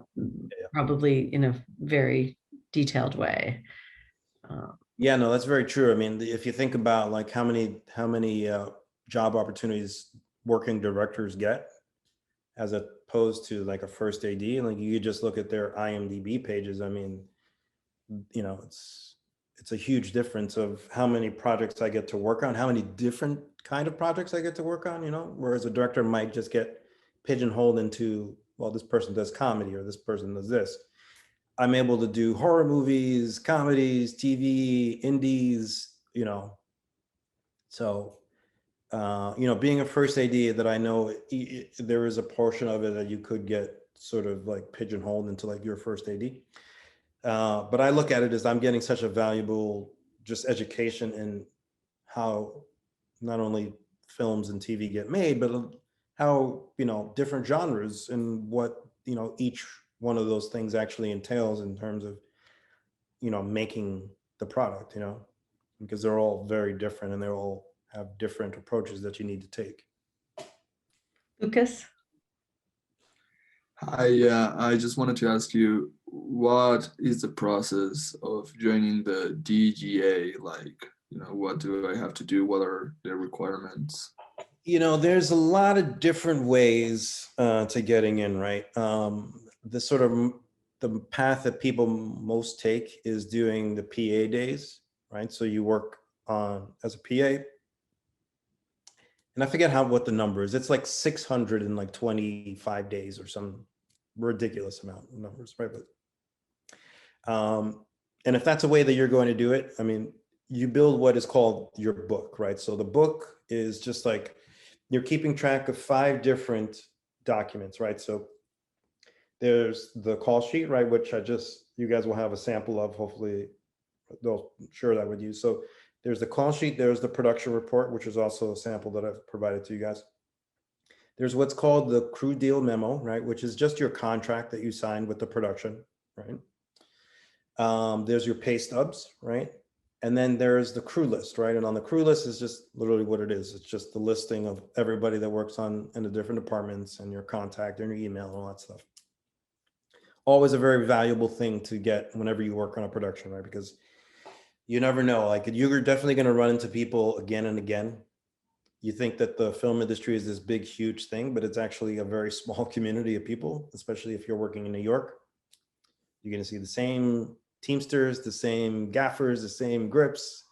probably in a very detailed way. Yeah, no, that's very true. I mean, if you think about like how many job opportunities working directors get as opposed to like a first AD, like you just look at their IMDb pages. I mean, it's a huge difference of how many projects I get to work on, how many different kind of projects I get to work on, whereas a director might just get pigeonholed into, well, this person does comedy or this person does this. I'm able to do horror movies, comedies, TV, indies, so, being a first AD, that I know there is a portion of it that you could get sort of like pigeonholed into like your first AD. But I look at it as I'm getting such a valuable just education in how not only films and TV get made, but how, different genres and what, each one of those things actually entails in terms of, making the product, because they're all very different and they all have different approaches that you need to take. Lucas? I just wanted to ask you, what is the process of joining the DGA? Like, what do I have to do? What are the requirements? There's a lot of different ways to getting in, right? The sort of the path that people most take is doing the PA days, right? So you work on as a PA, and I forget what the number is. It's like 625 days or some ridiculous amount of numbers, right? But and if that's a way that you're going to do it, I mean, you build what is called your book, right? So the book is just like you're keeping track of 5 different documents, right? So there's the call sheet, right? Which you guys will have a sample of, hopefully they'll share that with you. So there's the call sheet, there's the production report, which is also a sample that I've provided to you guys. There's what's called the crew deal memo, right? Which is just your contract that you signed with the production, right? There's your pay stubs, right? And then there's the crew list, right? And on the crew list is just literally what it is. It's just the listing of everybody that works in the different departments and your contact and your email and all that stuff. Always a very valuable thing to get whenever you work on a production, right? Because you never know, like you're definitely going to run into people again and again. You think that the film industry is this big, huge thing, but it's actually a very small community of people, especially if you're working in New York. You're going to see the same Teamsters, the same gaffers, the same grips,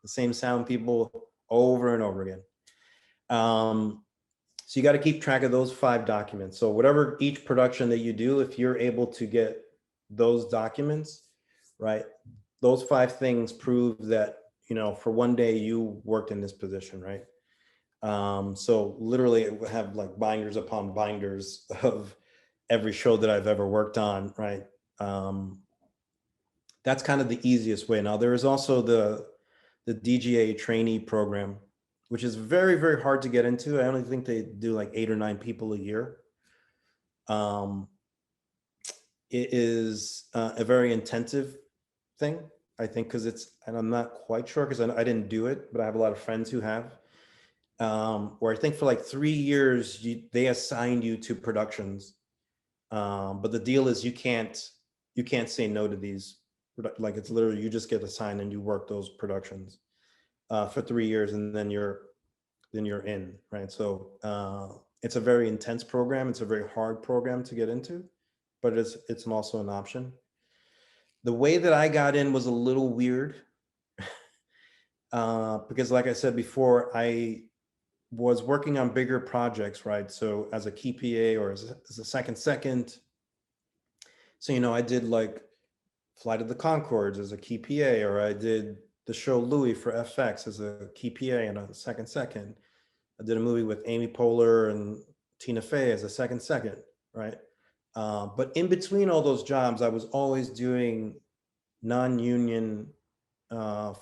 the same sound people over and over again. So you got to keep track of those 5 documents. So whatever each production that you do, if you're able to get those documents, right, those 5 things prove that, for one day you worked in this position, right? So literally it would have like binders upon binders of every show that I've ever worked on, right? That's kind of the easiest way. Now there is also the Dga Trainee Program, which is very, very hard to get into. I only think they do like 8 or 9 people a year. It is a very intensive thing, I think, because and I'm not quite sure because I didn't do it, but I have a lot of friends who have. Where I think for like 3 years, they assign you to productions. But the deal is you can't say no to these. Like it's literally, you just get assigned and you work those productions for 3 years and then you're in, right? So it's a very intense program. It's a very hard program to get into, but it's also an option. The way that I got in was a little weird because like I said before, I was working on bigger projects, right? So as a key PA or as a second. So, I did like Flight of the Conchords as a key PA, or I did the show Louis for FX as a key PA and a second. I did a movie with Amy Poehler and Tina Fey as a second, right? But in between all those jobs, I was always doing non-union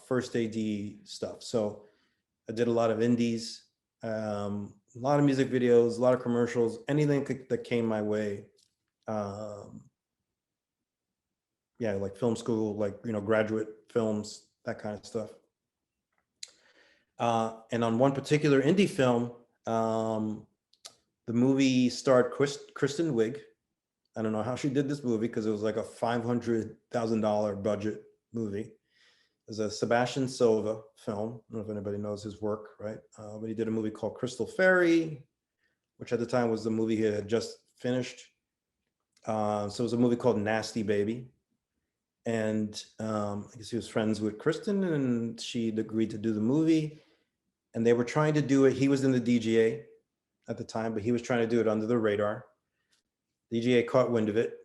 first AD stuff. So I did a lot of indies, a lot of music videos, a lot of commercials, anything that came my way. Yeah, like film school, like, graduate films, that kind of stuff. And on one particular indie film, the movie starred Kristen Wiig. I don't know how she did this movie because it was like a $500,000 budget movie. It was a Sebastian Silva film. I don't know if anybody knows his work, right? But he did a movie called Crystal Fairy, which at the time was the movie he had just finished. So it was a movie called Nasty Baby. And I guess he was friends with Kristen and she'd agreed to do the movie. And they were trying to do it. He was in the DGA at the time, but he was trying to do it under the radar. DGA caught wind of it.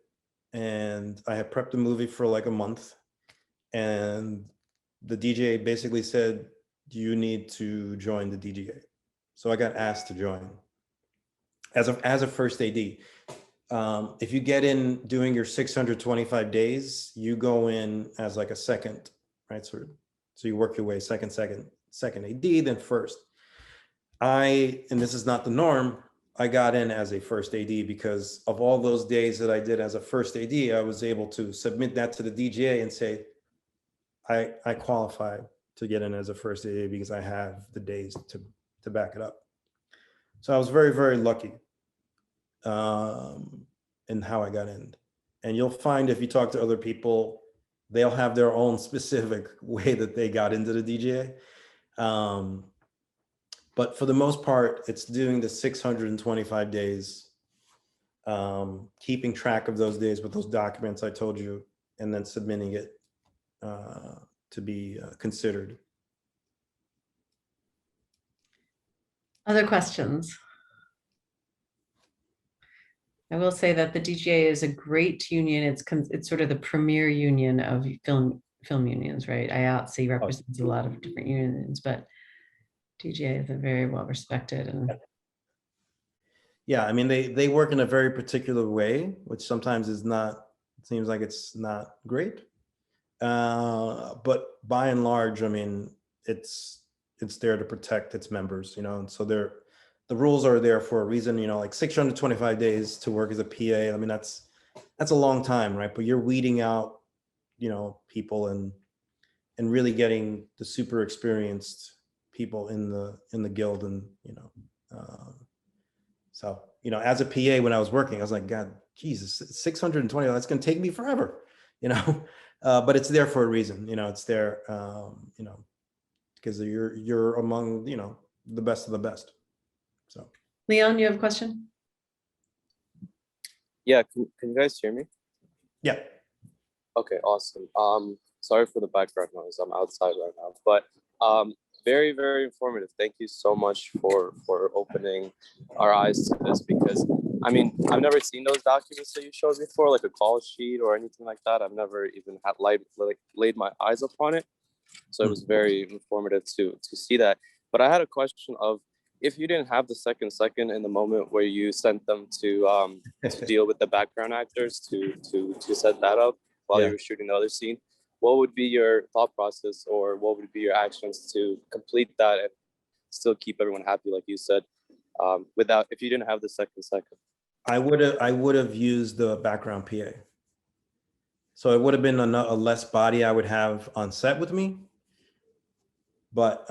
And I had prepped the movie for like a month. And the DGA basically said, you need to join the DGA. So I got asked to join as a first AD. If you get in doing your 625 days, you go in as like a second, right? So you work your way second AD, then first. And this is not the norm, I got in as a first AD because of all those days that I did as a first AD, I was able to submit that to the DGA and say, I qualify to get in as a first AD because I have the days to back it up. So I was very, very lucky in how I got in. And you'll find if you talk to other people, they'll have their own specific way that they got into the DGA. But for the most part, it's doing the 625 days, keeping track of those days with those documents I told you, and then submitting it to be considered. Other questions? I will say that the DGA is a great union. It's sort of the premier union of film unions, right? IATSE represents a lot of different unions, but DGA is a very well respected and. Yeah, I mean, they work in a very particular way, which sometimes is not, it seems like it's not great. But by and large, I mean, it's there to protect its members, and so the rules are there for a reason, like 625 days to work as a PA. I mean, that's a long time, right? But you're weeding out, people and really getting the super experienced people in the guild. And, so, as a PA, when I was working, I was like, God, Jesus, 620, that's going to take me forever, but it's there for a reason, it's there, because you're among, the best of the best. So, Leon, you have a question? Yeah, can you guys hear me? Yeah. Okay, awesome. Sorry for the background noise. I'm outside right now, but very, very informative. Thank you so much for opening our eyes to this, because I mean, I've never seen those documents that you showed before, like a call sheet or anything like that. I've never even had laid my eyes upon it. So it was very informative to see that. But I had a question of, if you didn't have the second in the moment where you sent them to deal with the background actors to set that up while you were shooting the other scene, what would be your thought process, or what would be your actions to complete that and still keep everyone happy, like you said, if you didn't have the second? I would have used the background PA. So it would have been a less body I would have on set with me. But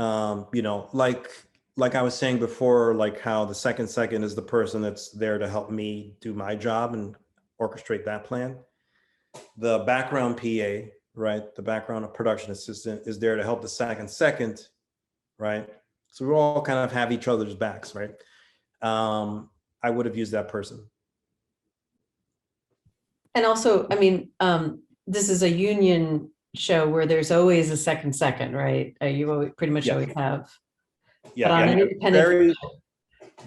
like I was saying before, like how the second is the person that's there to help me do my job and orchestrate that plan. The background PA, right? The background production assistant is there to help the second, right? So we all kind of have each other's backs, right? I would have used that person. And also, I mean, this is a union show where there's always a second, right? You always, pretty much always have. Yeah, but on an independent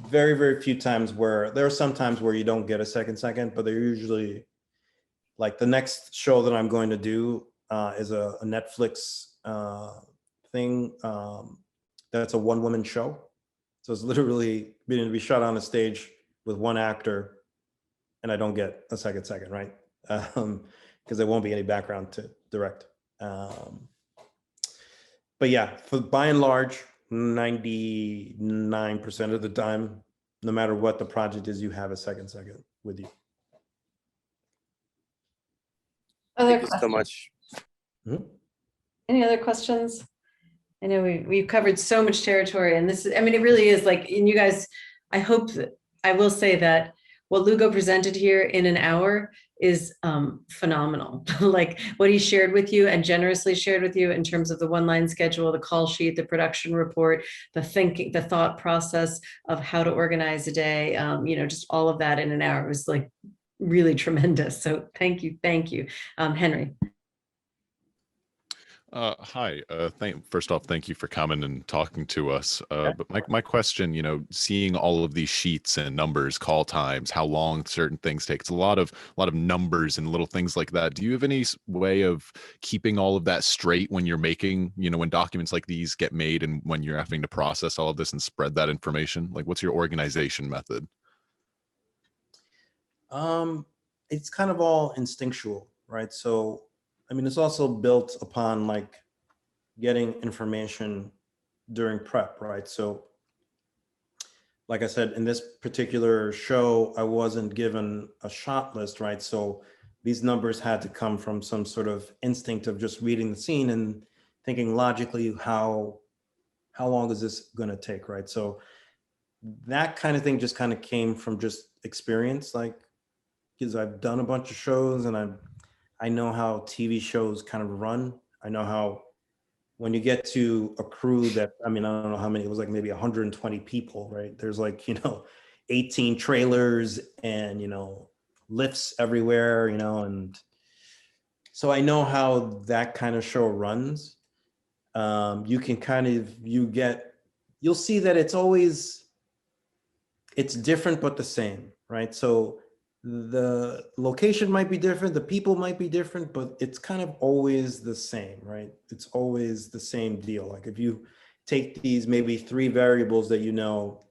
very, very few times where there are some times where you don't get a second, but they're usually like the next show that I'm going to do is a Netflix thing. That's a one-woman show. So it's literally going to be shot on a stage with one actor, and I don't get a second, right? Because there won't be any background to direct. But yeah, by and large, 99% of the time, no matter what the project is, you have a second with you. Other Thank you so much. Any other questions? I know we've covered so much territory, and this is, I mean, it really is like, and you guys, I hope that, I will say that what Lugo presented here in an hour is phenomenal. Like what he shared with you and generously shared with you in terms of the one-line schedule, the call sheet, the production report, the thinking, the thought process of how to organize a day, you know, just all of that in an hour. It was like really tremendous. So thank you. Henry. Hi. First off, thank you for coming and talking to us. But my question, you know, seeing all of these sheets and numbers, call times, how long certain things take, it's a lot of numbers and little things like that. Do you have any way of keeping all of that straight when you're making, you know, when documents like these get made and when you're having to process all of this and spread that information? Like, what's your organization method? It's kind of all instinctual, right? So, I mean, it's also built upon like getting information during prep, right? So, like I said, in this particular show, I wasn't given a shot list, right? So these numbers had to come from some sort of instinct of just reading the scene and thinking logically, how long is this going to take, right? So that kind of thing just kind of came from just experience, like, because I've done a bunch of shows and I know how TV shows kind of run. I know how when you get to a crew that, I mean, I don't know how many, it was like maybe 120 people, right? There's like, you know, 18 trailers and, you know, lifts everywhere, you know, and so I know how that kind of show runs. You can kind of, you'll see that it's different, but the same, right? So the location might be different, the people might be different, but it's kind of always the same, right? It's always the same deal. Like if you take these maybe 3 variables that you know,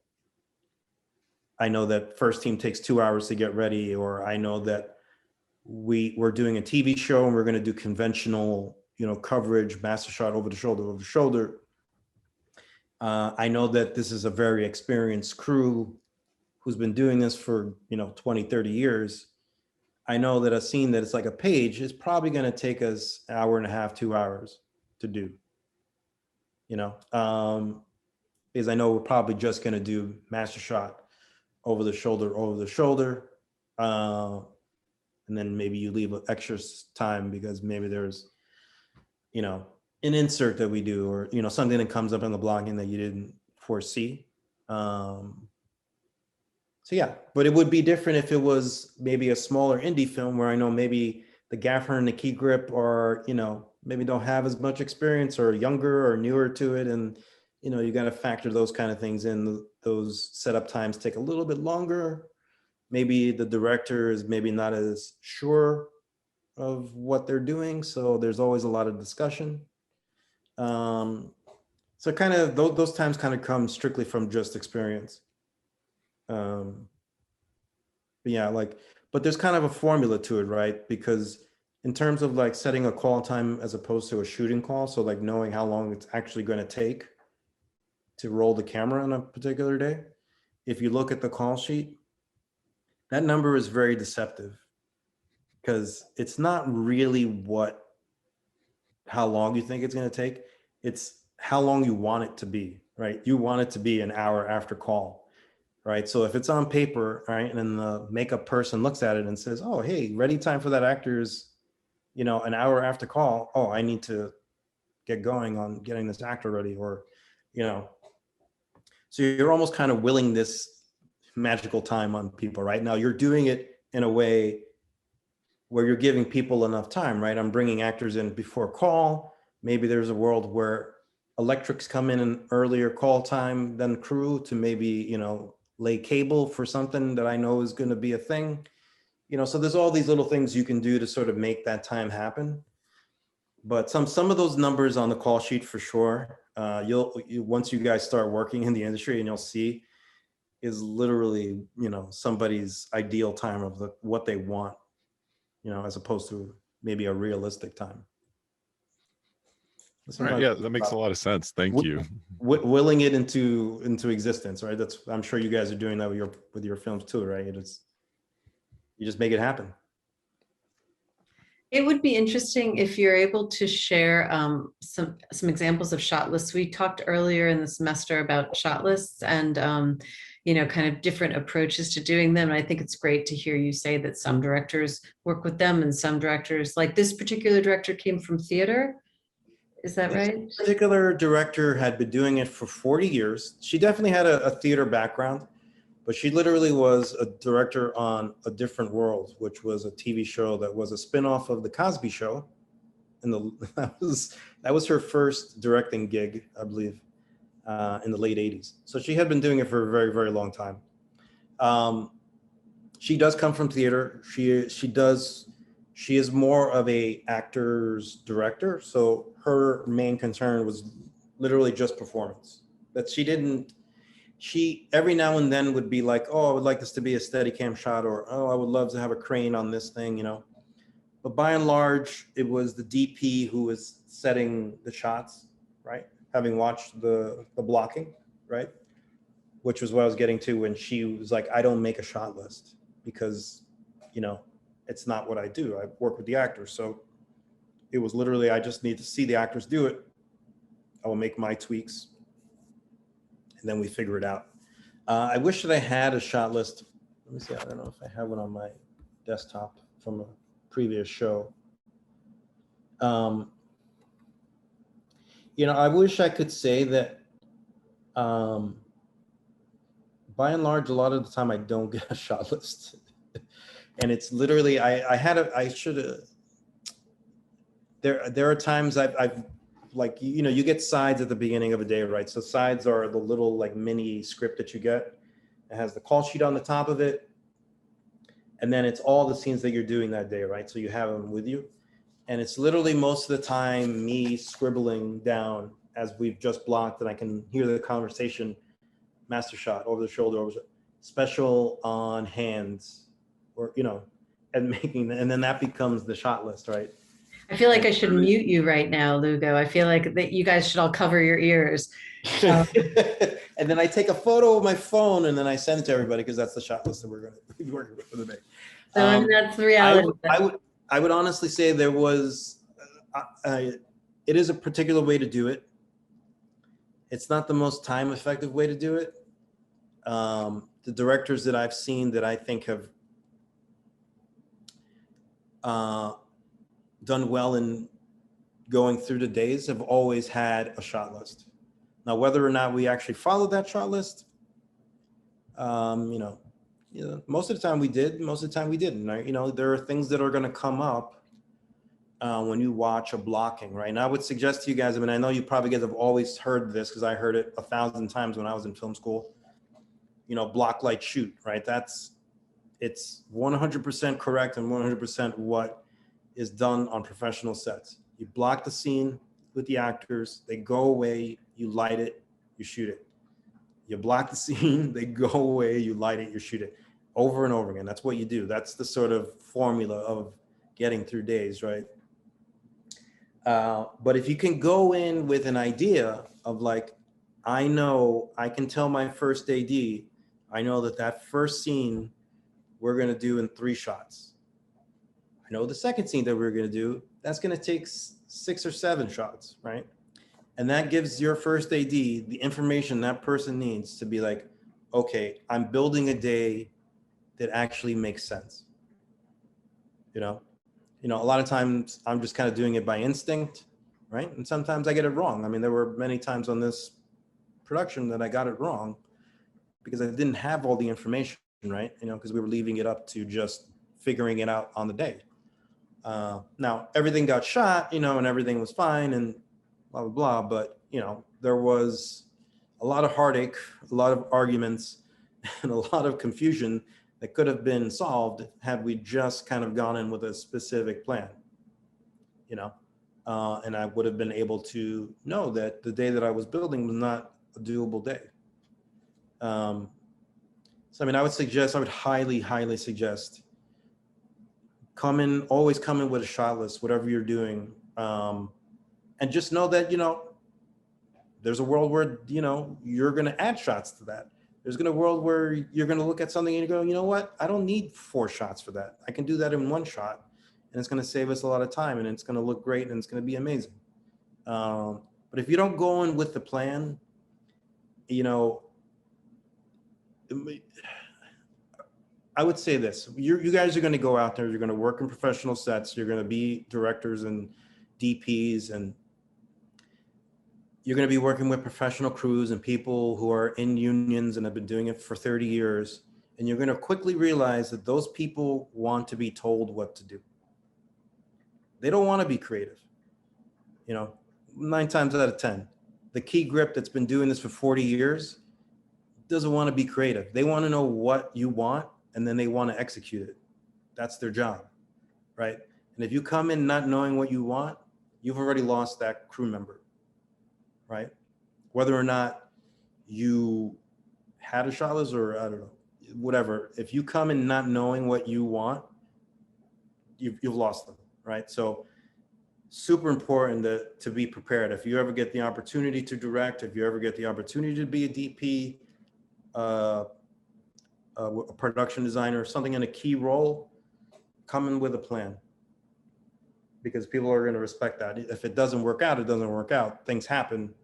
I know that first team takes 2 hours to get ready, or I know that we're doing a TV show and we're going to do conventional, you know, coverage, master shot, over the shoulder. I know that this is a very experienced crew who's been doing this for, you know, 20, 30 years. I know that a scene that it's like a page is probably going to take us 1.5 hours, 2 hours to do, you know, because I know we're probably just going to do master shot, over the shoulder. And then maybe you leave extra time because maybe there's, you know, an insert that we do, or, you know, something that comes up in the blogging that you didn't foresee. So yeah, but it would be different if it was maybe a smaller indie film where I know maybe the gaffer and the key grip are, you know, maybe don't have as much experience or younger or newer to it. And, you know, you got to factor those kind of things in. Those setup times take a little bit longer. Maybe the director is maybe not as sure of what they're doing. So there's always a lot of discussion. So kind of those times kind of come strictly from just experience. But yeah, like, but there's kind of a formula to it, right? Because in terms of like setting a call time as opposed to a shooting call, so like knowing how long it's actually going to take to roll the camera on a particular day, if you look at the call sheet, that number is very deceptive because it's not really how long you think it's going to take. It's how long you want it to be, right? You want it to be an hour after call. Right. So if it's on paper, right, and then the makeup person looks at it and says, oh, hey, ready time for that actor is, you know, an hour after call. Oh, I need to get going on getting this actor ready, or, you know, so you're almost kind of willing this magical time on people. Right now, you're doing it in a way where you're giving people enough time. Right. I'm bringing actors in before call. Maybe there's a world where electrics come in an earlier call time than crew to maybe, you know, lay cable for something that I know is going to be a thing. so there's all these little things you can do to sort of make that time happen. But some of those numbers on the call sheet for sure, once you guys start working in the industry, and you'll see, is literally, somebody's ideal time of what they want, as opposed to maybe a realistic time. All right, yeah, that makes a lot of sense. Thank you. Willing it into existence, right? I'm sure you guys are doing that with your films too, right? You just make it happen. It would be interesting if you're able to share some examples of shot lists. We talked earlier in the semester about shot lists and kind of different approaches to doing them. And I think it's great to hear you say that some directors work with them and some directors, like this particular director, came from theater. Is that right? This particular director had been doing it for 40 years. She definitely had a theater background, but she literally was a director on A Different World, which was a TV show that was a spinoff of The Cosby Show. And that was her first directing gig, I believe, in the late 80s. So she had been doing it for a very, very long time. She does come from theater. She is more of a actor's director. So her main concern was literally just performance. That she every now and then would be like, oh, I would like this to be a steady cam shot, or, oh, I would love to have a crane on this thing, But by and large, it was the DP who was setting the shots, right? Having watched the blocking, right? Which was what I was getting to when she was like, I don't make a shot list because, it's not what I do. I work with the actors. So it was literally, I just need to see the actors do it. I will make my tweaks and then we figure it out. I wish that I had a shot list. Let me see. I don't know if I have one on my desktop from a previous show. I wish I could say that by and large, a lot of the time I don't get a shot list. And it's literally, there are times I've like, you get sides at the beginning of a day, right? So sides are the little like mini script that you get. It has the call sheet on the top of it. And then it's all the scenes that you're doing that day, right? So you have them with you. And it's literally most of the time me scribbling down as we've just blocked, and I can hear the conversation, master shot, over the shoulder, special on hands, or, and then that becomes the shot list, right? I feel like I should mute you right now, Lugo. I feel like that you guys should all cover your ears. And then I take a photo of my phone and then I send it to everybody because that's the shot list that we're going to be working with for the day. So that's the reality. I would honestly say there was, it is a particular way to do it. It's not the most time effective way to do it. The directors that I've seen that I think have done well in going through the days have always had a shot list. Now, whether or not we actually followed that shot list, most of the time we did, most of the time we didn't, right? There are things that are going to come up when you watch a blocking, right? And I would suggest to you guys, I know you probably guys have always heard this because I heard it 1,000 times when I was in film school, block, light, shoot, right? It's 100% correct and 100% what is done on professional sets. You block the scene with the actors, they go away, you light it, you shoot it. You block the scene, they go away, you light it, you shoot it. Over and over again. That's what you do. That's the sort of formula of getting through days, right? But if you can go in with an idea of like, I know I can tell my first AD, I know that first scene we're going to do in 3 shots. I know the second scene that we're going to do, that's going to take 6 or 7 shots, right? And that gives your first AD the information that person needs to be like, okay, I'm building a day that actually makes sense. A lot of times I'm just kind of doing it by instinct, right? And sometimes I get it wrong. There were many times on this production that I got it wrong because I didn't have all the information, right? Because we were leaving it up to just figuring it out on the day. Now everything got shot, and everything was fine and blah, blah, blah. But, there was a lot of heartache, a lot of arguments, and a lot of confusion that could have been solved had we just kind of gone in with a specific plan, you know? And I would have been able to know that the day that I was building was not a doable day. So, I mean, I would highly, highly suggest always come in with a shot list, whatever you're doing. And just know that, you know, there's a world where, you know, you're going to add shots to that. There's going to be a world where you're going to look at something and you go, you know what? I don't need 4 shots for that. I can do that in 1 shot, and it's going to save us a lot of time, and it's going to look great, and it's going to be amazing. But if you don't go in with the plan, you know, I would say this: you guys are going to go out there. You're going to work in professional sets. You're going to be directors and DPs, and you're going to be working with professional crews and people who are in unions and have been doing it for 30 years. And you're going to quickly realize that those people want to be told what to do. They don't want to be creative. You know, 9 times out of 10, the key grip that's been doing this for 40 years doesn't want to be creative. They want to know what you want, and then they want to execute it. That's their job, right? And if you come in not knowing what you want, you've already lost that crew member, right? Whether or not you had a shot list or I don't know, whatever. If you come in not knowing what you want, you've lost them, right? So super important to be prepared. If you ever get the opportunity to direct, if you ever get the opportunity to be a DP, a production designer, something in a key role, come in with a plan, because people are going to respect that. If it doesn't work out, it doesn't work out. Things happen,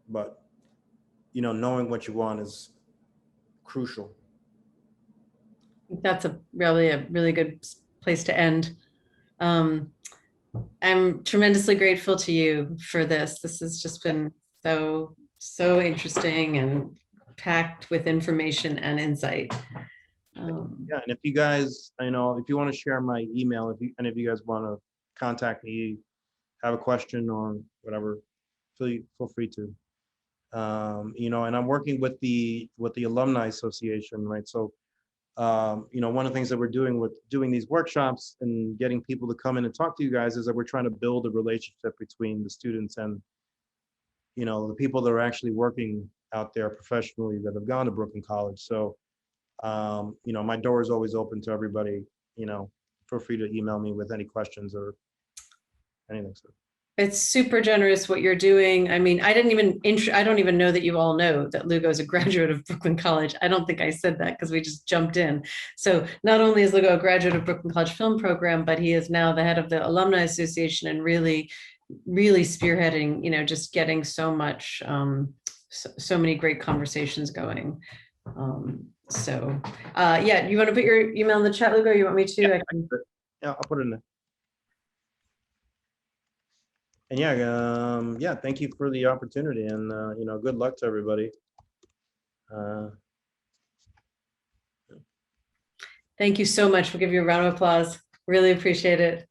but you know, knowing what you want is crucial. That's a really good place to end. I'm tremendously grateful to you for this. This has just been so interesting and packed with information and insight. Yeah, and if you guys, you know, if you want to share my email, if you guys want to contact me, have a question or whatever, feel free to. You know, and I'm working with the Alumni Association, right? So, you know, one of the things that we're doing with doing these workshops and getting people to come in and talk to you guys is that we're trying to build a relationship between the students and, you know, the people that are actually working out there professionally that have gone to Brooklyn College. So, you know, my door is always open to everybody. You know, feel free to email me with any questions or anything. So. It's super generous what you're doing. I mean, I don't even know that you all know that Lugo is a graduate of Brooklyn College. I don't think I said that because we just jumped in. So not only is Lugo a graduate of Brooklyn College Film Program, but he is now the head of the Alumni Association and really spearheading, you know, just getting so much, so many great conversations going. Yeah, you want to put your email in the chat, Lugo? You want me to? Yeah, yeah, I'll put it in there. And yeah, thank you for the opportunity, and you know, good luck to everybody. Thank you so much. We'll give you a round of applause. Really appreciate it.